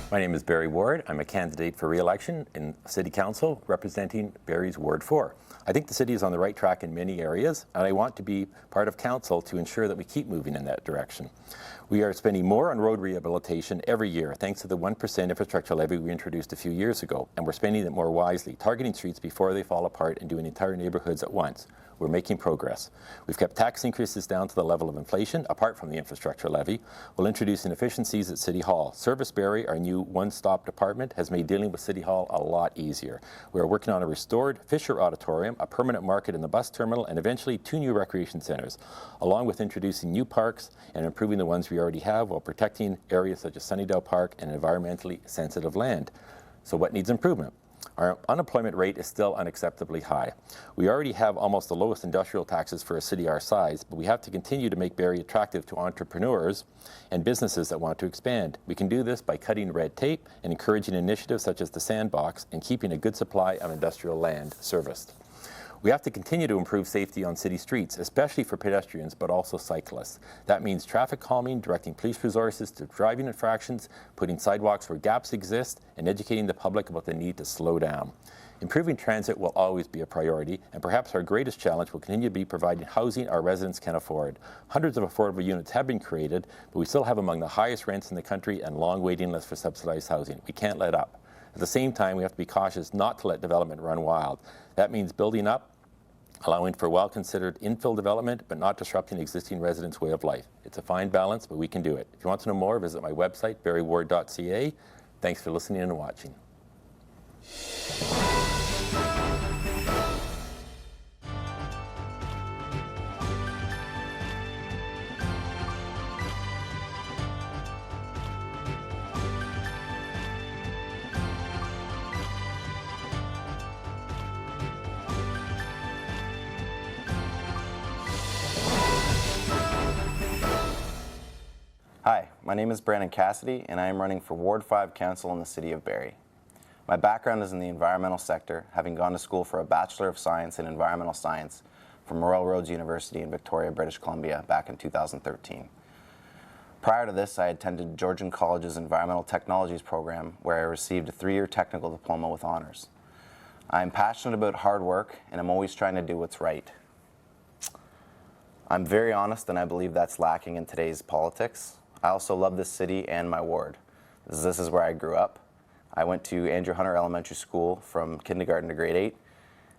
My name is Barrie Ward. I'm a candidate for re-election in City Council representing Barrie's Ward 4. I think the city is on the right track in many areas, and I want to be part of council to ensure that we keep moving in that direction. We are spending more on road rehabilitation every year thanks to the 1% infrastructure levy we introduced a few years ago, and we're spending it more wisely, targeting streets before they fall apart and doing entire neighborhoods at once. We're making progress. We've kept tax increases down to the level of inflation, apart from the infrastructure levy. We'll introduce inefficiencies at City Hall. Service Barrie, our new one-stop department, has made dealing with City Hall a lot easier. We're working on a restored Fisher Auditorium, a permanent market in the bus terminal, and eventually 2 new recreation centres, along with introducing new parks and improving the ones we already have while protecting areas such as Sunnydale Park and environmentally sensitive land. So what needs improvement? Our unemployment rate is still unacceptably high. We already have almost the lowest industrial taxes for a city our size, but we have to continue to make Barrie attractive to entrepreneurs and businesses that want to expand. We can do this by cutting red tape and encouraging initiatives such as the Sandbox and keeping a good supply of industrial land serviced. We have to continue to improve safety on city streets, especially for pedestrians, but also cyclists. That means traffic calming, directing police resources to driving infractions, putting sidewalks where gaps exist, and educating the public about the need to slow down. Improving transit will always be a priority, and perhaps our greatest challenge will continue to be providing housing our residents can afford. Hundreds of affordable units have been created, but we still have among the highest rents in the country and long waiting lists for subsidized housing. We can't let up. At the same time, we have to be cautious not to let development run wild. That means building up, allowing for well-considered infill development, but not disrupting existing residents' way of life. It's a fine balance, but we can do it. If you want to know more, visit my website, barrieward.ca. Thanks for listening and watching. Hi, my name is Brandon Cassidy, and I am running for Ward 5 Council in the City of Barrie. My background is in the environmental sector, having gone to school for a Bachelor of Science in Environmental Science from Royal Roads University in Victoria, British Columbia back in 2013. Prior to this, I attended Georgian College's Environmental Technologies program, where I received a 3-year technical diploma with honors. I am passionate about hard work, and I'm always trying to do what's right. I'm very honest, and I believe that's lacking in today's politics. I also love this city and my ward. This is where I grew up. I went to Andrew Hunter Elementary School from kindergarten to grade 8,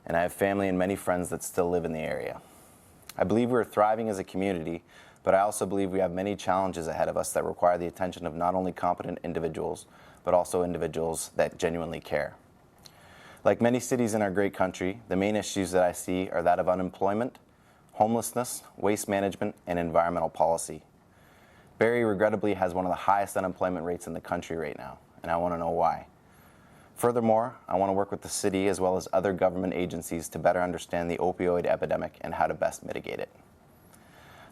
and I have family and many friends that still live in the area. I believe we're thriving as a community, but I also believe we have many challenges ahead of us that require the attention of not only competent individuals, but also individuals that genuinely care. Like many cities in our great country, the main issues that I see are that of unemployment, homelessness, waste management, and environmental policy. Barrie regrettably has one of the highest unemployment rates in the country right now, and I want to know why. Furthermore, I want to work with the city as well as other government agencies to better understand the opioid epidemic and how to best mitigate it.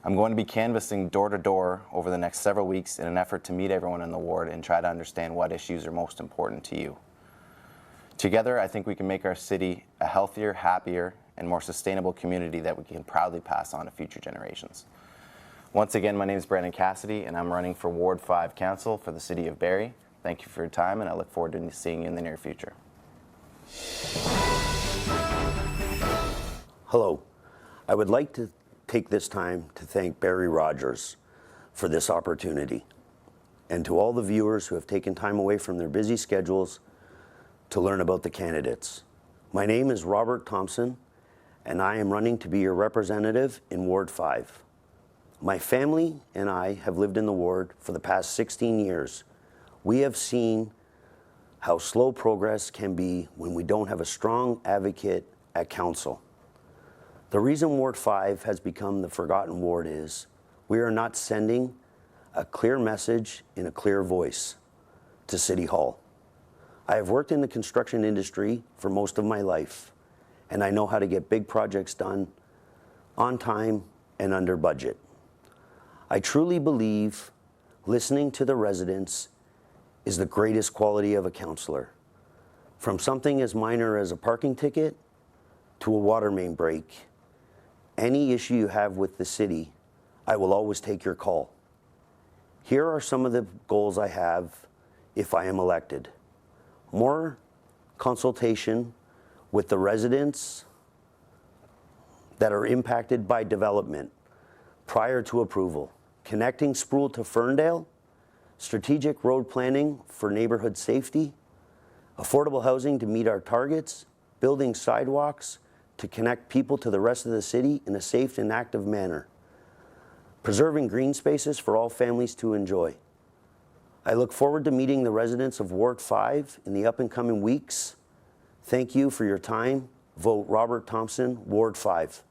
I'm going to be canvassing door to door over the next several weeks in an effort to meet everyone in the ward and try to understand what issues are most important to you. Together, I think we can make our city a healthier, happier, and more sustainable community that we can proudly pass on to future generations. Once again, my name is Brandon Cassidy, and I'm running for Ward 5 Council for the City of Barrie. Thank you for your time, and I look forward to seeing you in the near future. Hello. I would like to take this time to thank Barrie Rogers for this opportunity, and to all the viewers who have taken time away from their busy schedules to learn about the candidates. My name is Robert Thompson, and I am running to be your representative in Ward 5. My family and I have lived in the ward for the past 16 years. We have seen how slow progress can be when we don't have a strong advocate at council. The reason Ward 5 has become the forgotten ward is we are not sending a clear message in a clear voice to City Hall. I have worked in the construction industry for most of my life, and I know how to get big projects done on time and under budget. I truly believe listening to the residents is the greatest quality of a councillor. From something as minor as a parking ticket to a water main break, any issue you have with the city, I will always take your call. Here are some of the goals I have if I am elected. More consultation with the residents that are impacted by development prior to approval. Connecting Sproul to Ferndale, strategic road planning for neighborhood safety, affordable housing to meet our targets, building sidewalks to connect people to the rest of the city in a safe and active manner, preserving green spaces for all families to enjoy. I look forward to meeting the residents of Ward 5 in the up and coming weeks. Thank you for your time. Vote Robert Thompson, Ward 5.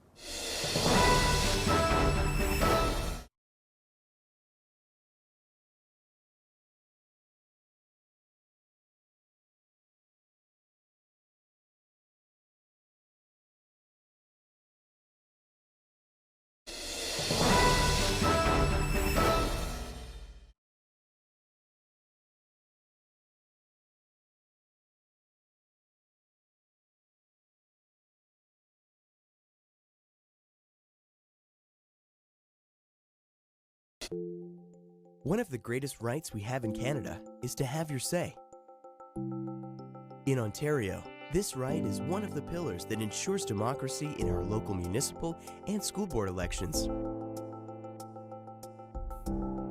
One of the greatest rights we have in Canada is to have your say. In Ontario, this right is one of the pillars that ensures democracy in our local municipal and school board elections.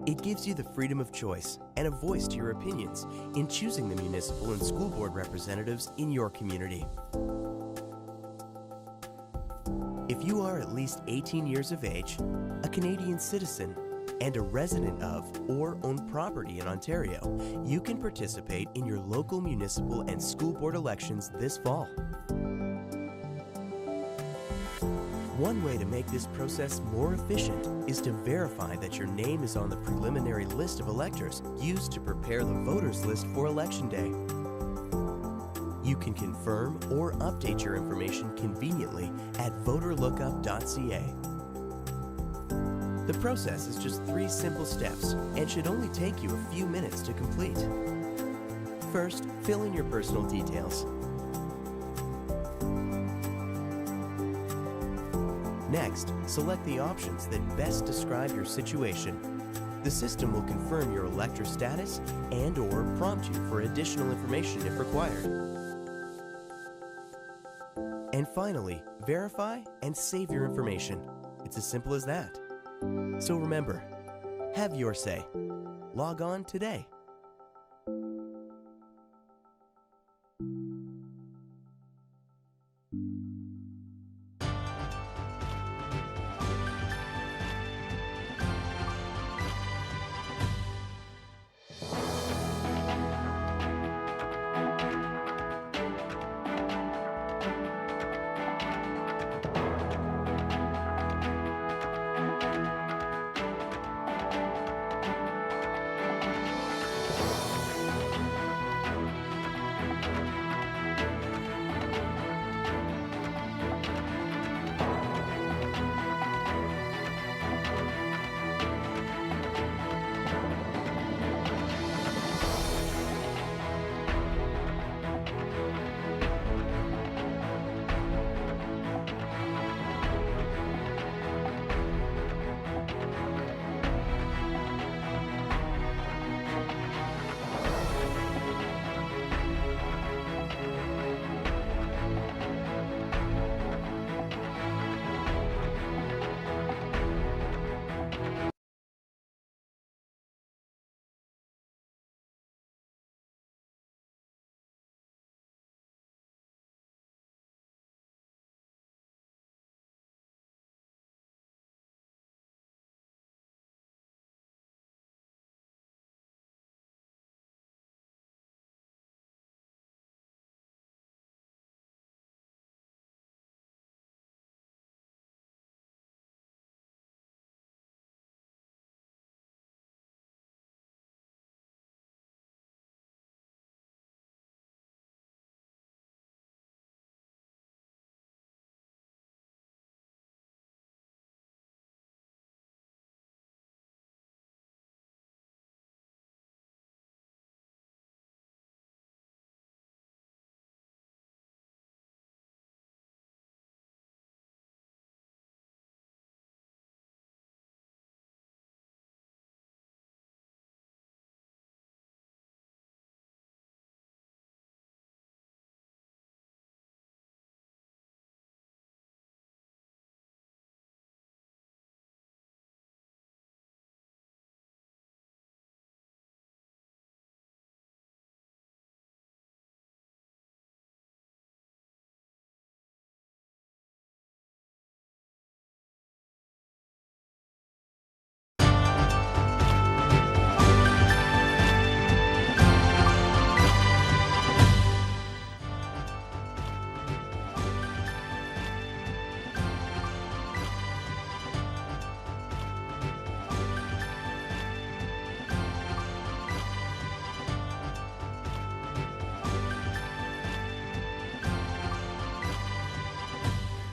It gives you the freedom of choice and a voice to your opinions in choosing the municipal and school board representatives in your community. If you are at least 18 years of age, a Canadian citizen, and a resident of or own property in Ontario, you can participate in your local municipal and school board elections this fall. One way to make this process more efficient is to verify that your name is on the preliminary list of electors used to prepare the voters list for Election Day. You can confirm or update your information conveniently at voterlookup.ca. The process is just 3 simple steps and should only take you a few minutes to complete. First, fill in your personal details. Next, select the options that best describe your situation. The system will confirm your elector status and/or prompt you for additional information if required. And finally, verify and save your information. It's as simple as that. So remember, have your say. Log on today.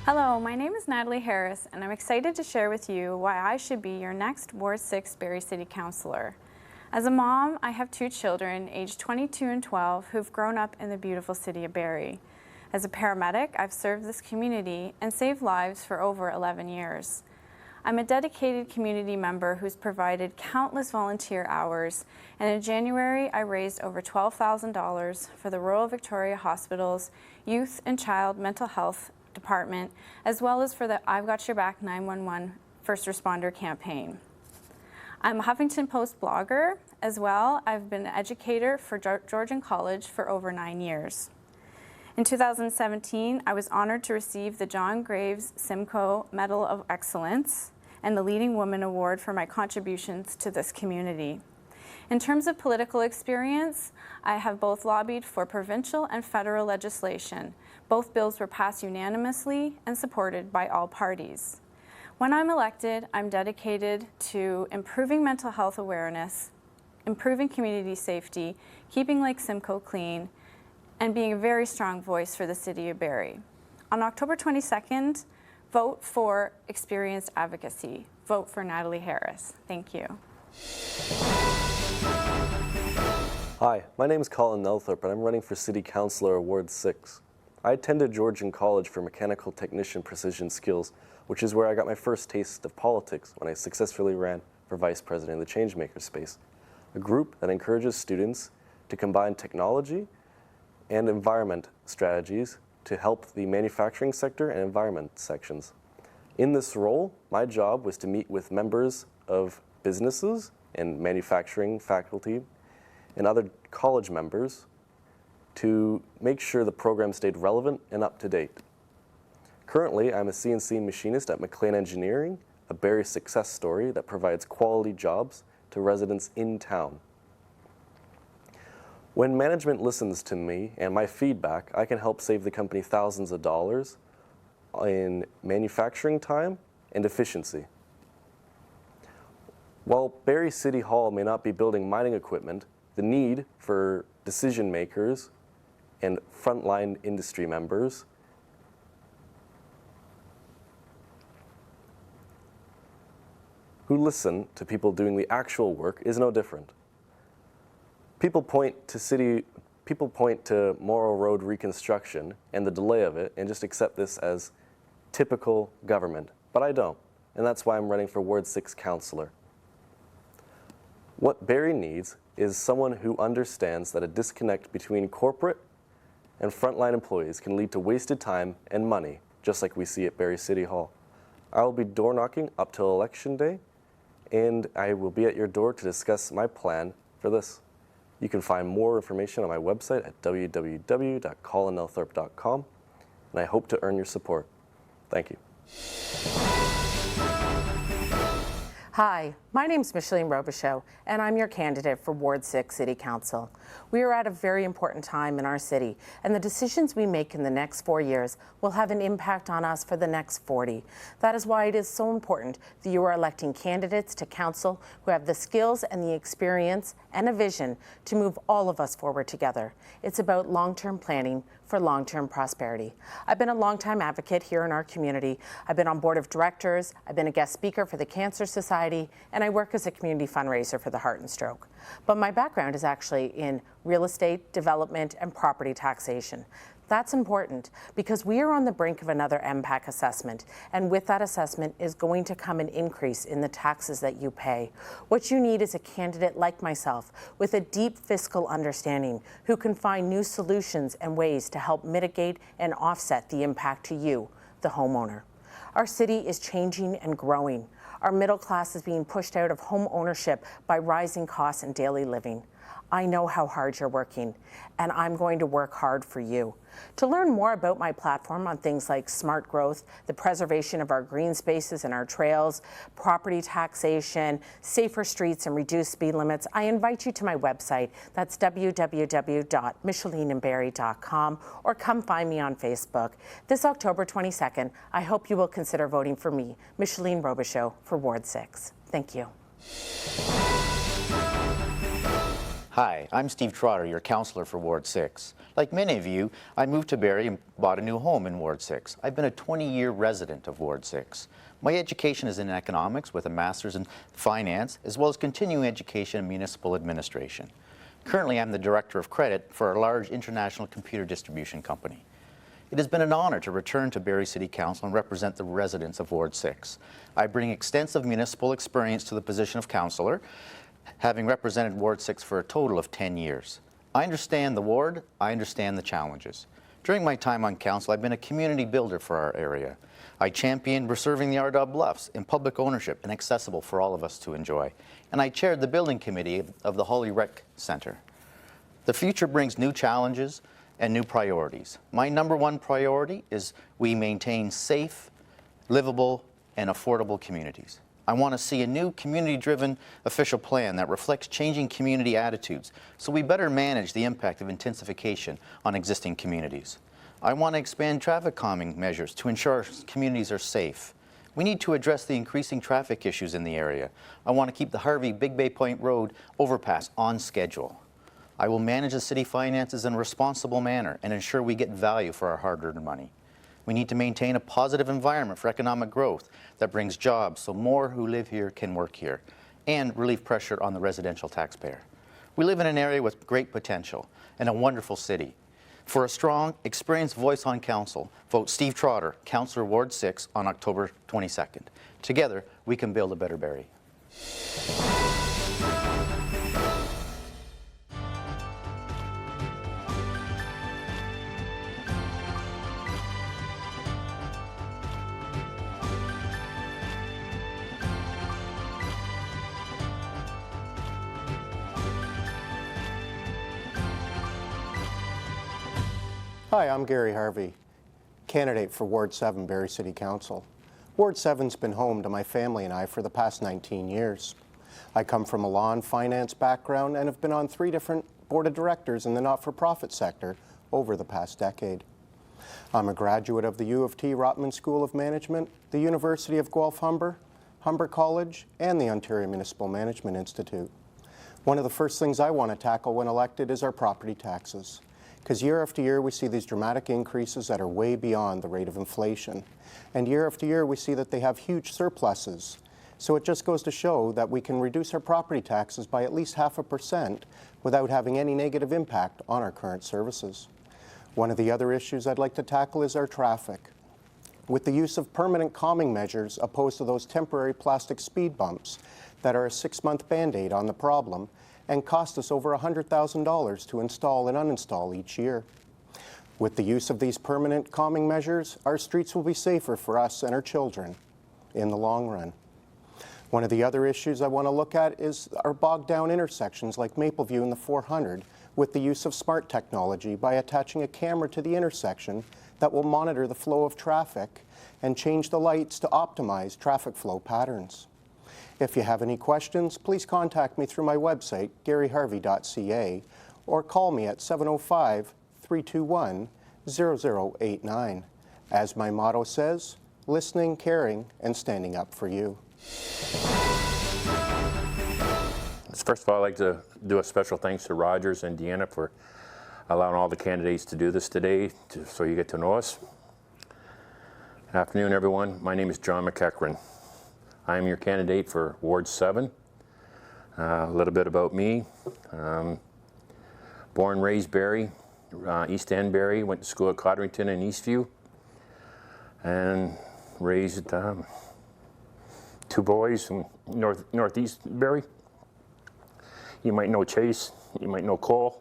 Hello, my name is Natalie Harris, and I'm excited to share with you why I should be your next Ward 6 Barrie City Councillor. As a mom, I have 2 children, aged 22 and 12, who've grown up in the beautiful city of Barrie. As a paramedic, I've served this community and saved lives for over 11 years. I'm a dedicated community member who's provided countless volunteer hours, and in January, I raised over $12,000 for the Royal Victoria Hospital's Youth and Child Mental Health Department, as well as for the I've Got Your Back 911 First Responder campaign. I'm a Huffington Post blogger as well. I've been an educator for Georgian College for over 9 years. In 2017, I was honored to receive the John Graves Simcoe Medal of Excellence and the Leading Woman Award for my contributions to this community. In terms of political experience, I have both lobbied for provincial and federal legislation. Both bills were passed unanimously and supported by all parties. When I'm elected, I'm dedicated to improving mental health awareness, improving community safety, keeping Lake Simcoe clean, and being a very strong voice for the city of Barrie. On October 22nd, vote for experienced advocacy. vote for Natalie Harris. Thank you. Hi, my name is Colin Nelthorpe and I'm running for City Councilor Ward 6. I attended Georgian College for Mechanical Technician Precision Skills, which is where I got my first taste of politics when I successfully ran for Vice President of the Changemaker Space, a group that encourages students to combine technology and environment strategies to help the manufacturing sector and environment sections. In this role, my job was to meet with members of businesses and manufacturing faculty and other college members to make sure the program stayed relevant and up to date. Currently, I'm a CNC machinist at McLean Engineering, a Barrie success story that provides quality jobs to residents in town. When management listens to me and my feedback, I can help save the company thousands of dollars in manufacturing time and efficiency. While Barrie City Hall may not be building mining equipment, the need for decision makers and frontline industry members who listen to people doing the actual work is no different. People point to Mayoral Road reconstruction and the delay of it and just accept this as typical government, but I don't, and that's why I'm running for Ward 6 councillor. What Barrie needs is someone who understands that a disconnect between corporate and frontline employees can lead to wasted time and money, just like we see at Barrie City Hall. I will be door knocking up till Election Day, and I will be at your door to discuss my plan for this. You can find more information on my website at www.colinnelthorpe.com, and I hope to earn your support. Thank you. Hi, my name is Micheline Robichaux, and I'm your candidate for Ward 6 City Council. We are at a very important time in our city, and the decisions we make in the next 4 years will have an impact on us for the next 40. That is why it is so important that you are electing candidates to council who have the skills and the experience and a vision to move all of us forward together. It's about long-term planning for long-term prosperity. I've been a longtime advocate here in our community. I've been on board of directors, I've been a guest speaker for the Cancer Society, and I work as a community fundraiser for the Heart and Stroke. But my background is actually in real estate, development, and property taxation. That's important because we are on the brink of another MPAC assessment, and with that assessment is going to come an increase in the taxes that you pay. What you need is a candidate like myself with a deep fiscal understanding who can find new solutions and ways to help mitigate and offset the impact to you, the homeowner. Our city is changing and growing. Our middle class is being pushed out of home ownership by rising costs and daily living. I know how hard you're working, and I'm going to work hard for you. To learn more about my platform on things like smart growth, the preservation of our green spaces and our trails, property taxation, safer streets, and reduced speed limits, I invite you to my website. That's www.michelineinbarrie.com, or come find me on Facebook. This October 22nd, I hope you will consider voting for me, Micheline Robichaux, for Ward 6. Thank you. Hi, I'm Steve Trotter, your councillor for Ward 6. Like many of you, I moved to Barrie and bought a new home in Ward 6. I've been a 20-year resident of Ward 6. My education is in economics with a master's in finance, as well as continuing education in municipal administration. Currently, I'm the director of credit for a large international computer distribution company. It has been an honor to return to Barrie City Council and represent the residents of Ward 6. I bring extensive municipal experience to the position of councillor, having represented Ward 6 for a total of 10 years. I understand the ward, I understand the challenges. During my time on council, I've been a community builder for our area. I championed preserving the Ardagh Bluffs in public ownership and accessible for all of us to enjoy. And I chaired the building committee of the Holly Rec Center. The future brings new challenges and new priorities. My #1 priority is we maintain safe, livable, and affordable communities. I want to see a new community-driven official plan that reflects changing community attitudes so we better manage the impact of intensification on existing communities. I want to expand traffic calming measures to ensure our communities are safe. We need to address the increasing traffic issues in the area. I want to keep the Harvey Big Bay Point Road overpass on schedule. I will manage the city finances in a responsible manner and ensure we get value for our hard-earned money. We need to maintain a positive environment for economic growth that brings jobs so more who live here can work here, and relieve pressure on the residential taxpayer. We live in an area with great potential and a wonderful city. For a strong, experienced voice on council, vote Steve Trotter, Councillor Ward 6, on October 22nd. Together, we can build a better Barrie. Hi, I'm Gary Harvey, candidate for Ward 7, Barrie City Council. Ward 7's been home to my family and I for the past 19 years. I come from a law and finance background and have been on 3 different board of directors in the not-for-profit sector over the past decade. I'm a graduate of the U of T Rotman School of Management, the University of Guelph-Humber, Humber College, and the Ontario Municipal Management Institute. One of the first things I want to tackle when elected is our property taxes. Because year after year we see these dramatic increases that are way beyond the rate of inflation. And year after year we see that they have huge surpluses. So it just goes to show that we can reduce our property taxes by at least 0.5% without having any negative impact on our current services. One of the other issues I'd like to tackle is our traffic. With the use of permanent calming measures opposed to those temporary plastic speed bumps that are a 6-month band-aid on the problem, and cost us over $100,000 to install and uninstall each year. With the use of these permanent calming measures, our streets will be safer for us and our children in the long run. One of the other issues I want to look at is our bogged down intersections like Mapleview and the 400 with the use of smart technology by attaching a camera to the intersection that will monitor the flow of traffic and change the lights to optimize traffic flow patterns. If you have any questions, please contact me through my website, garyharvey.ca, or call me at 705-321-0089. As my motto says, listening, caring, and standing up for you. First of all, I'd like to do a special thanks to Rogers and Deanna for allowing all the candidates to do this today, so you get to know us. Afternoon, everyone. My name is John McEachran. I am your candidate for Ward 7. A little bit about me. Born and raised Barrie, East End Barrie, went to school at Codrington and Eastview, and raised 2 boys from northeast Barrie. You might know Chase, you might know Cole,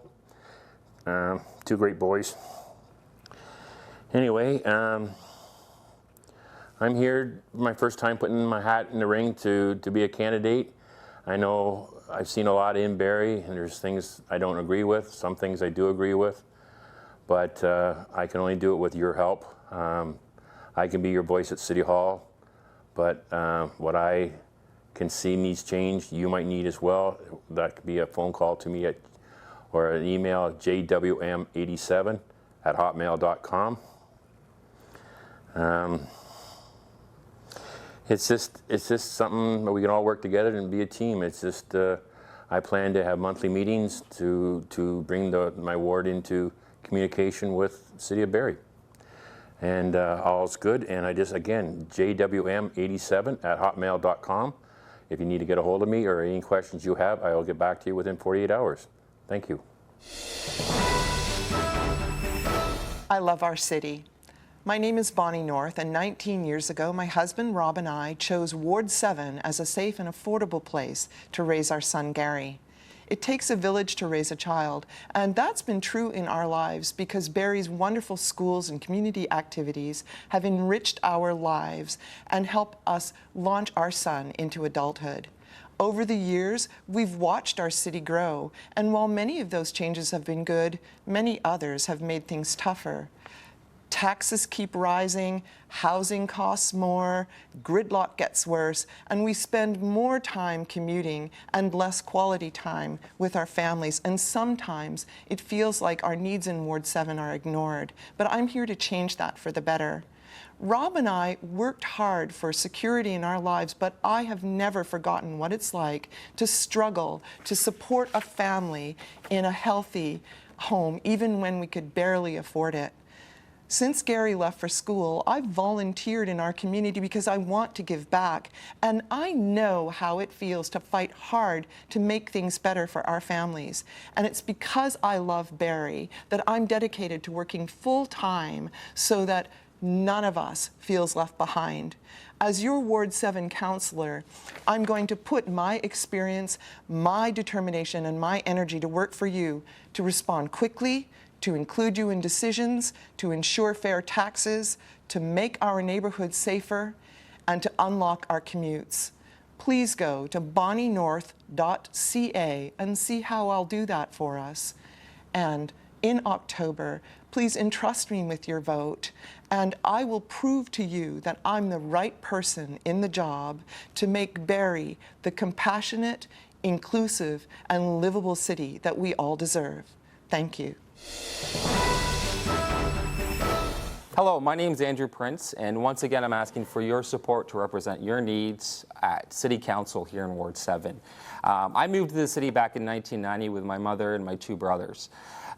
2 great boys. Anyway, I'm here, my first time putting my hat in the ring to be a candidate. I know I've seen a lot in Barrie, and there's things I don't agree with, some things I do agree with, but I can only do it with your help. I can be your voice at City Hall, but what I can see needs change, you might need as well. That could be a phone call to me or an email at jwm87@hotmail.com. It's just something that we can all work together and be a team. It's just I plan to have monthly meetings to bring my ward into communication with the City of Barrie, and all's good. And I just, again, jwm87@hotmail.com. If you need to get a hold of me or any questions you have, I will get back to you within 48 hours. Thank you. I love our city. My name is Bonnie North, and 19 years ago, my husband Rob and I chose Ward 7 as a safe and affordable place to raise our son Gary. It takes a village to raise a child, and that's been true in our lives because Barrie's wonderful schools and community activities have enriched our lives and helped us launch our son into adulthood. Over the years, we've watched our city grow, and while many of those changes have been good, many others have made things tougher. Taxes keep rising, housing costs more, gridlock gets worse, and we spend more time commuting and less quality time with our families, and sometimes it feels like our needs in Ward 7 are ignored. But I'm here to change that for the better. Rob and I worked hard for security in our lives, but I have never forgotten what it's like to struggle to support a family in a healthy home, even when we could barely afford it. Since Gary left for school, I've volunteered in our community because I want to give back, and I know how it feels to fight hard to make things better for our families. And it's because I love Barrie that I'm dedicated to working full-time so that none of us feels left behind. As your Ward 7 councillor, I'm going to put my experience, my determination, and my energy to work for you to respond quickly, to include you in decisions, to ensure fair taxes, to make our neighborhoods safer, and to unlock our commutes. Please go to bonnienorth.ca and see how I'll do that for us. And in October, please entrust me with your vote, and I will prove to you that I'm the right person in the job to make Barrie the compassionate, inclusive, and livable city that we all deserve. Thank you. Hello, my name is Andrew Prince, and once again I'm asking for your support to represent your needs at City Council here in Ward 7. I moved to the city back in 1990 with my mother and my two brothers.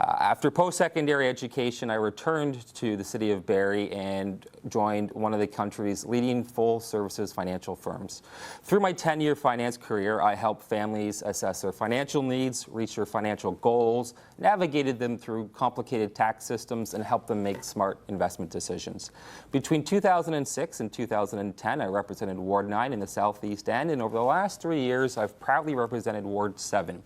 After post-secondary education, I returned to the city of Barrie and joined one of the country's leading full-services financial firms. Through my 10-year finance career, I helped families assess their financial needs, reach their financial goals, navigated them through complicated tax systems, and helped them make smart investment decisions. Between 2006 and 2010, I represented Ward 9 in the Southeast End, and over the last 3 years, I've proudly represented Ward 7.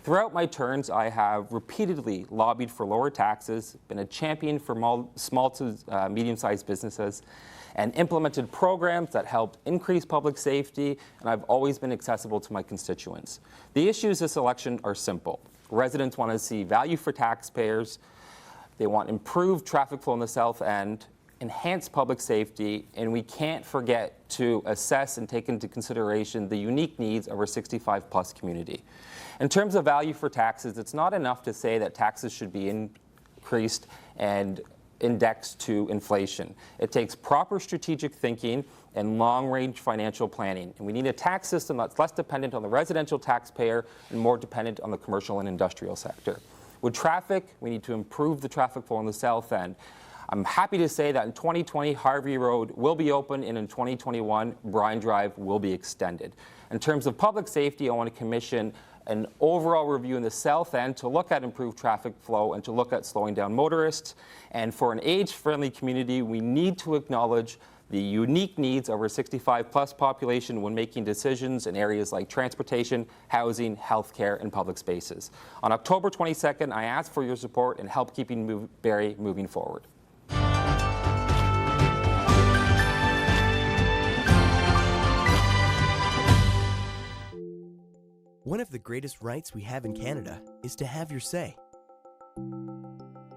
Throughout my turns, I have repeatedly lobbied for lower taxes, been a champion for small to medium-sized businesses, and implemented programs that helped increase public safety, and I've always been accessible to my constituents. The issues this election are simple. Residents want to see value for taxpayers, they want improved traffic flow in the South End, enhanced public safety, and we can't forget to assess and take into consideration the unique needs of our 65-plus community. In terms of value for taxes, it's not enough to say that taxes should be increased and indexed to inflation. It takes proper strategic thinking and long-range financial planning. And we need a tax system that's less dependent on the residential taxpayer and more dependent on the commercial and industrial sector. With traffic, we need to improve the traffic flow in the South End. I'm happy to say that in 2020, Harvey Road will be open, and in 2021, Bryan Drive will be extended. In terms of public safety, I want to commission an overall review in the South End to look at improved traffic flow and to look at slowing down motorists. And for an age-friendly community, we need to acknowledge the unique needs of our 65-plus population when making decisions in areas like transportation, housing, healthcare, and public spaces. On October 22nd, I ask for your support and help keeping Barrie moving forward. One of the greatest rights we have in Canada is to have your say.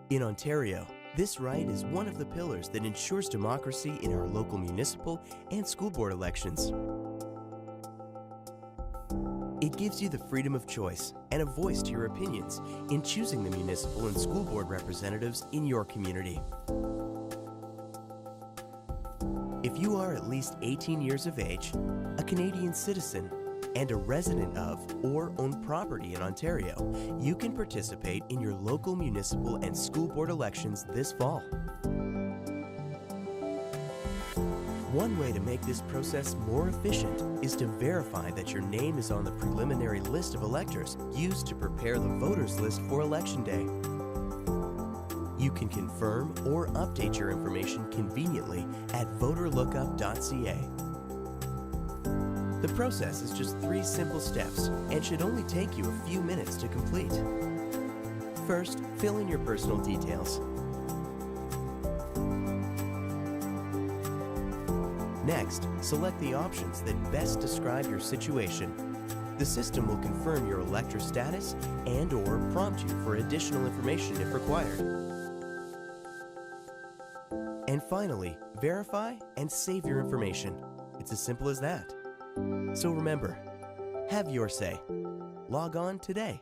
In Ontario, this right is one of the pillars that ensures democracy in our local municipal and school board elections. It gives you the freedom of choice and a voice to your opinions in choosing the municipal and school board representatives in your community. If you are at least 18 years of age, a Canadian citizen, and a resident of or own property in Ontario, you can participate in your local municipal and school board elections this fall. One way to make this process more efficient is to verify that your name is on the preliminary list of electors used to prepare the voters list for Election Day. You can confirm or update your information conveniently at voterlookup.ca. The process is just 3 simple steps and should only take you a few minutes to complete. First, fill in your personal details. Next, select the options that best describe your situation. The system will confirm your elector status and/or prompt you for additional information if required. And finally, verify and save your information. It's as simple as that. So remember, have your say. Log on today.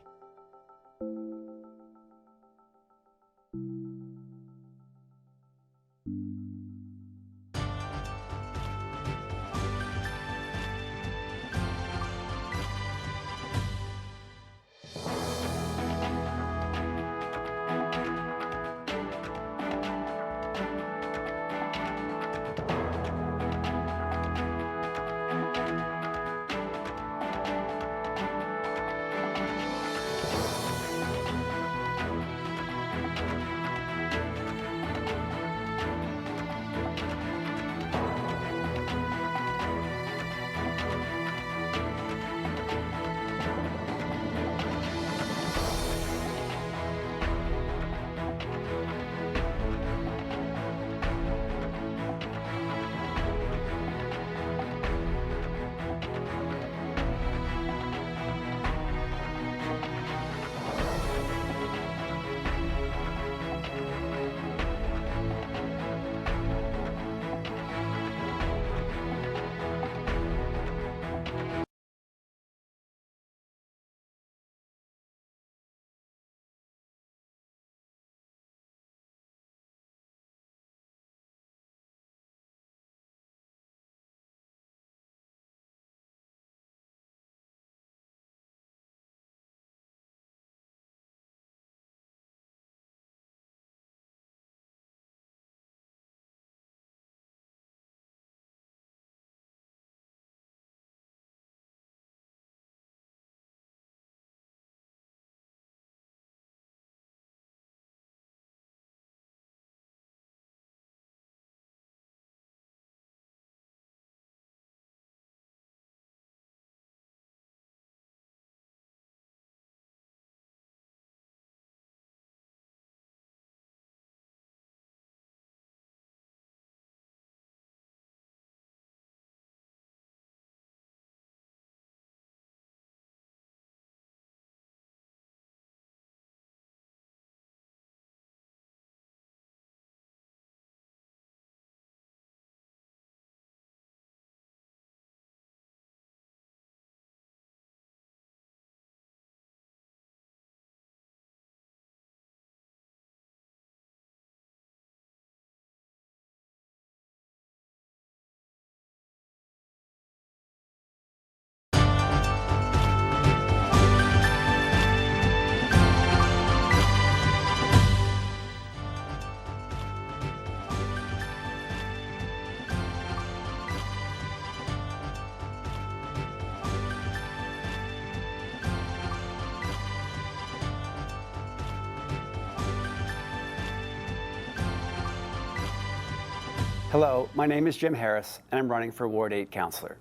Hello, my name is Jim Harris, and I'm running for Ward 8 Councillor.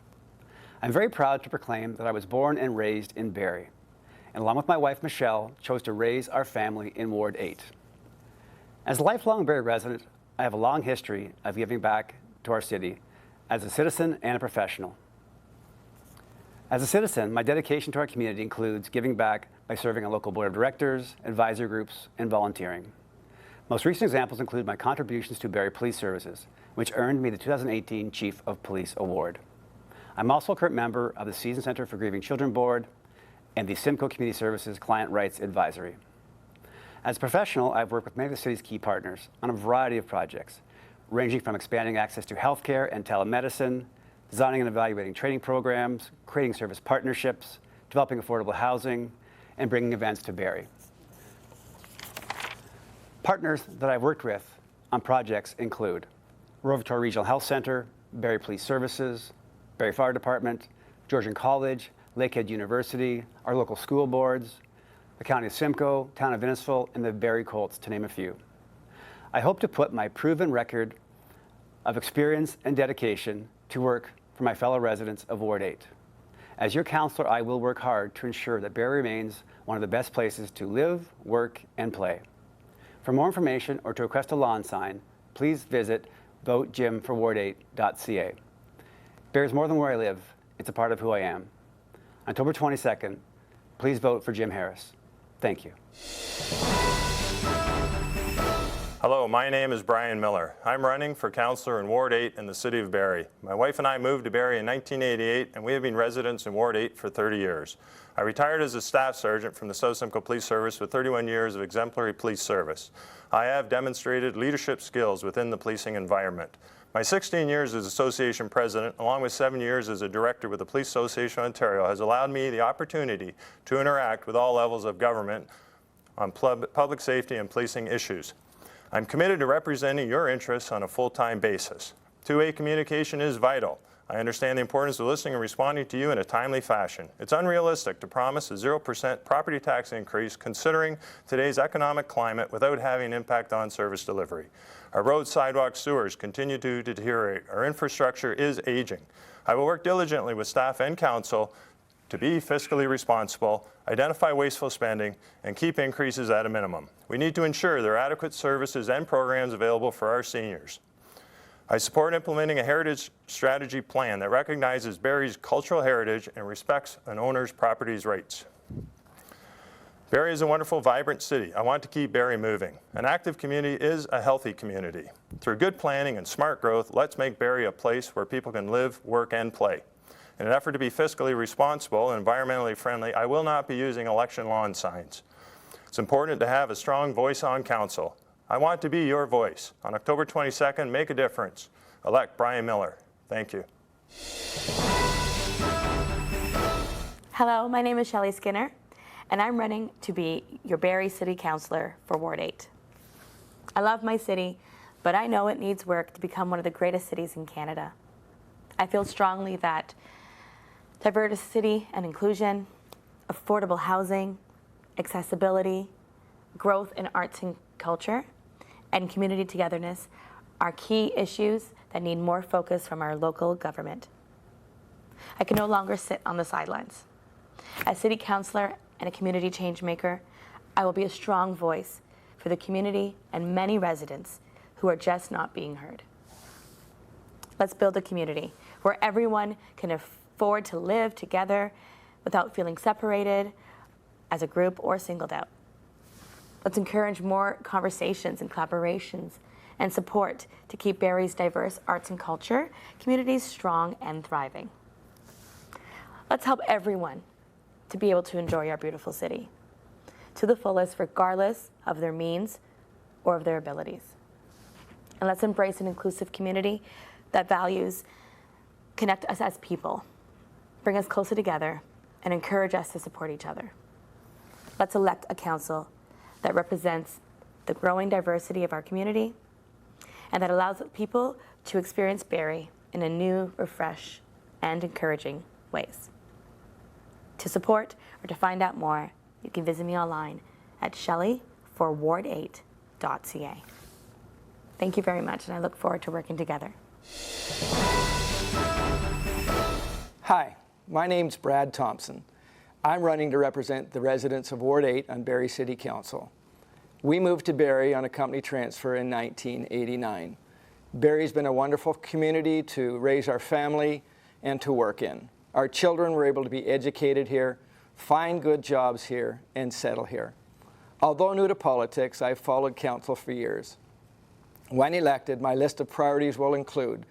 I'm very proud to proclaim that I was born and raised in Barrie, and along with my wife, Michelle, chose to raise our family in Ward 8. As a lifelong Barrie resident, I have a long history of giving back to our city as a citizen and a professional. As a citizen, my dedication to our community includes giving back by serving on local board of directors, advisory groups, and volunteering. Most recent examples include my contributions to Barrie Police Services, which earned me the 2018 Chief of Police Award. I'm also a current member of the Season Center for Grieving Children Board and the Simcoe Community Services Client Rights Advisory. As a professional, I've worked with many of the city's key partners on a variety of projects, ranging from expanding access to healthcare and telemedicine, designing and evaluating training programs, creating service partnerships, developing affordable housing, and bringing events to Barrie. Partners that I've worked with on projects include Robichaux Regional Health Center, Barrie Police Services, Barrie Fire Department, Georgian College, Lakehead University, our local school boards, the County of Simcoe, Town of Innisfil, and the Barrie Colts, to name a few. I hope to put my proven record of experience and dedication to work for my fellow residents of Ward 8. As your councillor, I will work hard to ensure that Barrie remains one of the best places to live, work, and play. For more information or to request a lawn sign, please visit votejimforward8.ca. Barrie is more than where I live. It's a part of who I am. October 22nd, please vote for Jim Harris. Thank you. Hello, my name is Brian Miller. I'm running for councillor in Ward 8 in the city of Barrie. My wife and I moved to Barrie in 1988, and we have been residents in Ward 8 for 30 years. I retired as a staff sergeant from the South Simcoe Police Service with 31 years of exemplary police service. I have demonstrated leadership skills within the policing environment. My 16 years as association president, along with 7 years as a director with the Police Association of Ontario, has allowed me the opportunity to interact with all levels of government on public safety and policing issues. I'm committed to representing your interests on a full-time basis. Two-way communication is vital. I understand the importance of listening and responding to you in a timely fashion. It's unrealistic to promise a 0% property tax increase considering today's economic climate without having an impact on service delivery. Our roads, sidewalks, sewers continue to deteriorate. Our infrastructure is aging. I will work diligently with staff and council to be fiscally responsible, identify wasteful spending, and keep increases at a minimum. We need to ensure there are adequate services and programs available for our seniors. I support implementing a heritage strategy plan that recognizes Barrie's cultural heritage and respects an owner's property's rights. Barrie is a wonderful, vibrant city. I want to keep Barrie moving. An active community is a healthy community. Through good planning and smart growth, let's make Barrie a place where people can live, work, and play. In an effort to be fiscally responsible and environmentally friendly, I will not be using election lawn signs. It's important to have a strong voice on council. I want to be your voice. On October 22nd, make a difference. Elect Brian Miller. Thank you. Hello, my name is Shelley Skinner, and I'm running to be your Barrie City Councillor for Ward 8. I love my city, but I know it needs work to become one of the greatest cities in Canada. I feel strongly that diversity and inclusion, affordable housing, accessibility, growth in arts and culture, and community togetherness are key issues that need more focus from our local government. I can no longer sit on the sidelines. As City Councillor and a community change maker, I will be a strong voice for the community and many residents who are just not being heard. Let's build a community where everyone can afford to live together without feeling separated as a group or singled out. Let's encourage more conversations and collaborations and support to keep Barrie's diverse arts and culture communities strong and thriving. Let's help everyone to be able to enjoy our beautiful city to the fullest, regardless of their means or of their abilities. And let's embrace an inclusive community that values connect us as people, bring us closer together, and encourage us to support each other. Let's elect a council that represents the growing diversity of our community and that allows people to experience Barrie in a new, refreshed, and encouraging ways. To support or to find out more, you can visit me online at shelleyforward8.ca. Thank you very much, and I look forward to working together. Hi, my name's Brad Thompson. I'm running to represent the residents of Ward 8 on Barrie City Council. We moved to Barrie on a company transfer in 1989. Barrie's been a wonderful community to raise our family and to work in. Our children were able to be educated here, find good jobs here, and settle here. Although new to politics, I've followed council for years. When elected, my list of priorities will include,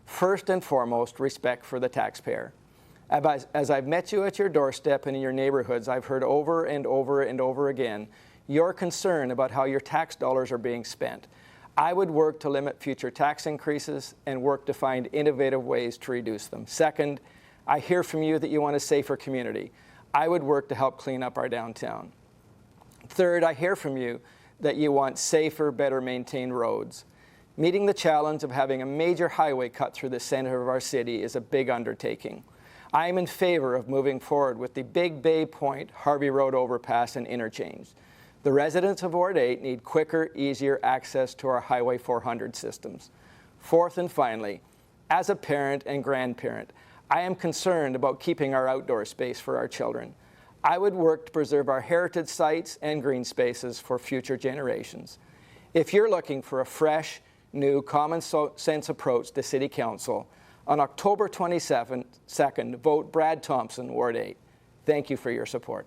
first and foremost, respect for the taxpayer. As I've met you at your doorstep and in your neighborhoods, I've heard over and over and over again your concern about how your tax dollars are being spent. I would work to limit future tax increases and work to find innovative ways to reduce them. Second, I hear from you that you want a safer community. I would work to help clean up our downtown. Third, I hear from you that you want safer, better maintained roads. Meeting the challenge of having a major highway cut through the center of our city is a big undertaking. I am in favor of moving forward with the Big Bay Point Harvey Road overpass and interchange. The residents of Ward 8 need quicker, easier access to our Highway 400 systems. Fourth and finally, as a parent and grandparent, I am concerned about keeping our outdoor space for our children. I would work to preserve our heritage sites and green spaces for future generations. If you're looking for a fresh, new, common sense approach to City Council, on October 22nd, vote Brad Thompson, Ward 8. Thank you for your support.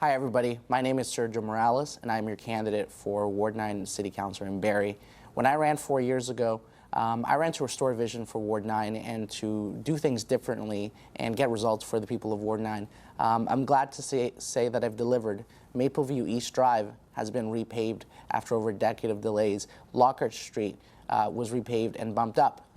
Hi everybody, my name is Sergio Morales and I'm your candidate for Ward 9 City Councilor in Barrie. When I ran 4 years ago, I ran to restore vision for Ward 9 and to do things differently and get results for the people of Ward 9. I'm glad to say that I've delivered. Mapleview East Drive has been repaved after over a decade of delays. Lockhart Street was repaved and bumped up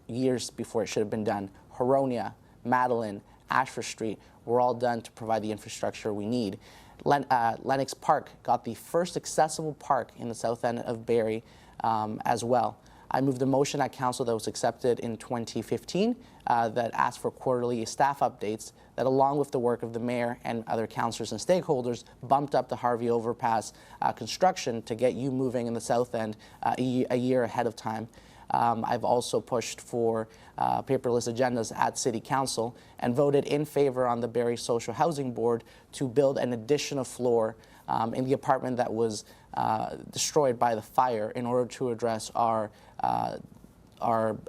years before it should have been done. Huronia, Madeline, Ashford Street were all done to provide the infrastructure we need. Lennox Park got the first accessible park in the south end of Barrie as well. I moved a motion at council that was accepted in 2015 that asked for quarterly staff updates that, along with the work of the mayor and other councillors and stakeholders, bumped up the Harvey Overpass construction to get you moving in the south end a year ahead of time. I've also pushed for paperless agendas at City Council and voted in favor on the Barrie Social Housing Board to build an additional floor in the apartment that was destroyed by the fire in order to address our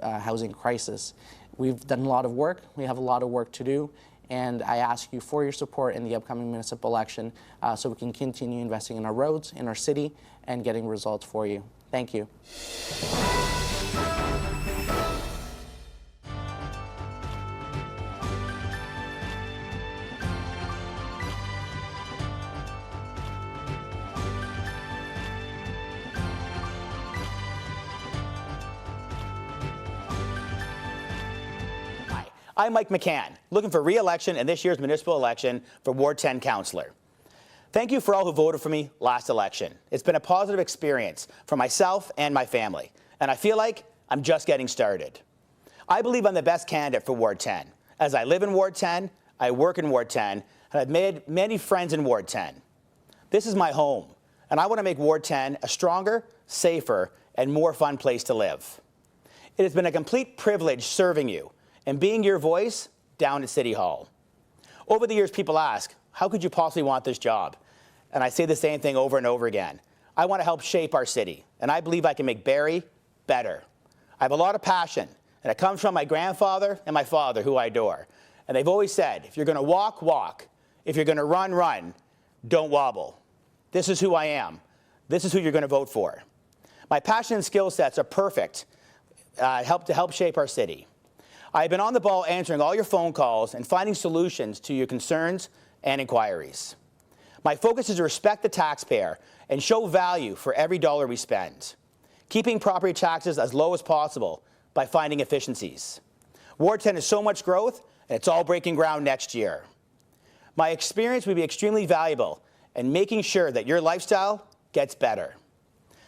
housing crisis. We've done a lot of work. We have a lot of work to do. And I ask you for your support in the upcoming municipal election so we can continue investing in our roads, in our city, and getting results for you. Thank you. I'm Mike McCann, looking for re-election in this year's municipal election for Ward 10 Councillor. Thank you for all who voted for me last election. It's been a positive experience for myself and my family, and I feel like I'm just getting started. I believe I'm the best candidate for Ward 10. As I live in Ward 10, I work in Ward 10, and I've made many friends in Ward 10. This is my home, and I want to make Ward 10 a stronger, safer, and more fun place to live. It has been a complete privilege serving you and being your voice down at City Hall. Over the years, people ask, how could you possibly want this job? And I say the same thing over and over again. I want to help shape our city, and I believe I can make Barrie better. I have a lot of passion, and it comes from my grandfather and my father, who I adore. And they've always said, if you're going to walk, walk. If you're going to run, run. Don't wobble. This is who I am. This is who you're going to vote for. My passion and skill sets are perfect to help shape our city. I've been on the ball answering all your phone calls and finding solutions to your concerns and inquiries. My focus is to respect the taxpayer and show value for every dollar we spend, keeping property taxes as low as possible by finding efficiencies. Ward 10 has so much growth, and it's all breaking ground next year. My experience would be extremely valuable in making sure that your lifestyle gets better.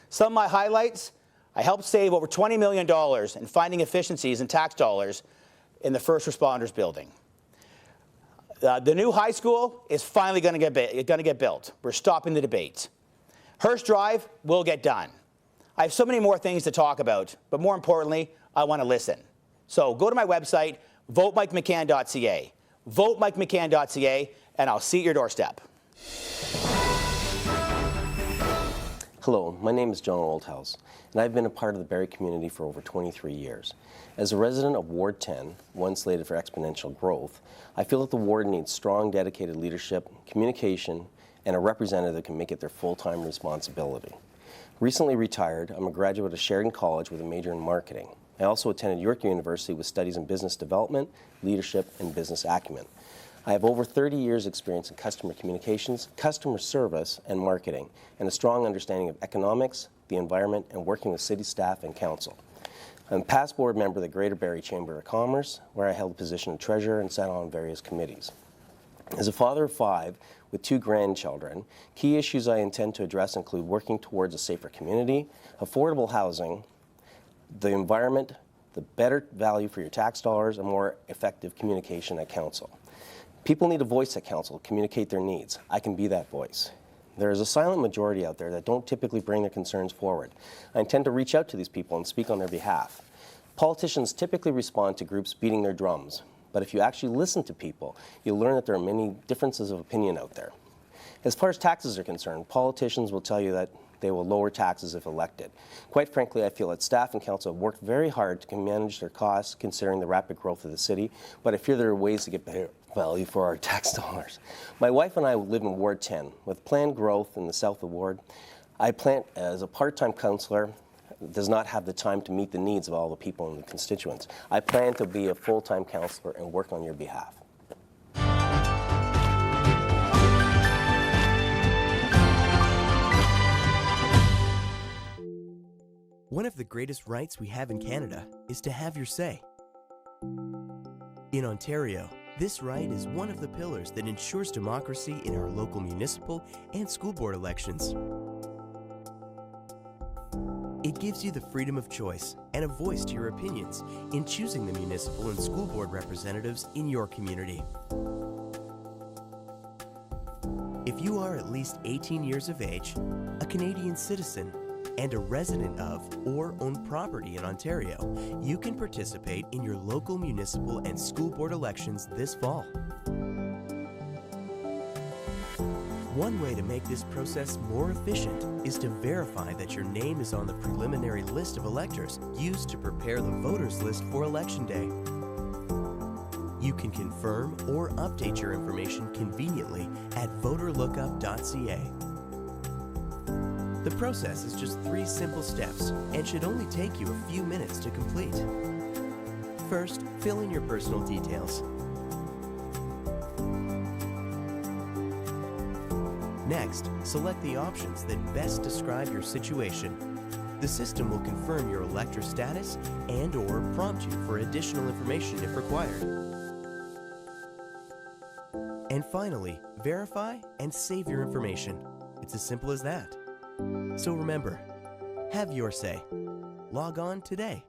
Some of my highlights: I helped save over $20 million in finding efficiencies in tax dollars in the first responders building. The new high school is finally going to get built. We're stopping the debate. Hearst Drive will get done. I have so many more things to talk about, but more importantly, I want to listen. So go to my website, votemikemccann.ca. Votemikemccann.ca, and I'll see you at your doorstep. Hello, my name is John Oldhouse, and I've been a part of the Barrie community for over 23 years. As a resident of Ward 10, one slated for exponential growth, I feel that the ward needs strong, dedicated leadership, communication, and a representative that can make it their full-time responsibility. Recently retired, I'm a graduate of Sheridan College with a major in marketing. I also attended York University with studies in business development, leadership, and business acumen. I have over 30 years' experience in customer communications, customer service, and marketing, and a strong understanding of economics, the environment, and working with city staff and council. I'm a past board member of the Greater Barrie Chamber of Commerce, where I held the position of treasurer and sat on various committees. As a father of 5 with 2 grandchildren, key issues I intend to address include working towards a safer community, affordable housing, the environment, the better value for your tax dollars, and more effective communication at council. People need a voice at council to communicate their needs. I can be that voice. There is a silent majority out there that don't typically bring their concerns forward. I intend to reach out to these people and speak on their behalf. Politicians typically respond to groups beating their drums, but if you actually listen to people, you'll learn that there are many differences of opinion out there. As far as taxes are concerned, politicians will tell you that they will lower taxes if elected. Quite frankly, I feel that staff and council have worked very hard to manage their costs considering the rapid growth of the city, but I fear there are ways to get better value for our tax dollars. My wife and I live in Ward 10. With planned growth in the south of Ward, I plan, as a part-time councillor, does not have the time to meet the needs of all the people in the constituents. I plan to be a full-time councillor and work on your behalf. One of the greatest rights we have in Canada is to have your say. In Ontario, this right is one of the pillars that ensures democracy in our local municipal and school board elections. It gives you the freedom of choice and a voice to your opinions in choosing the municipal and school board representatives in your community. If you are at least 18 years of age, a Canadian citizen, and a resident of or own property in Ontario, you can participate in your local municipal and school board elections this fall. One way to make this process more efficient is to verify that your name is on the preliminary list of electors used to prepare the voters list for Election Day. You can confirm or update your information conveniently at voterlookup.ca. The process is just 3 simple steps and should only take you a few minutes to complete. First, fill in your personal details. Next, select the options that best describe your situation. The system will confirm your elector status and/or prompt you for additional information if required. And finally, verify and save your information. It's as simple as that. So remember, have your say. Log on today.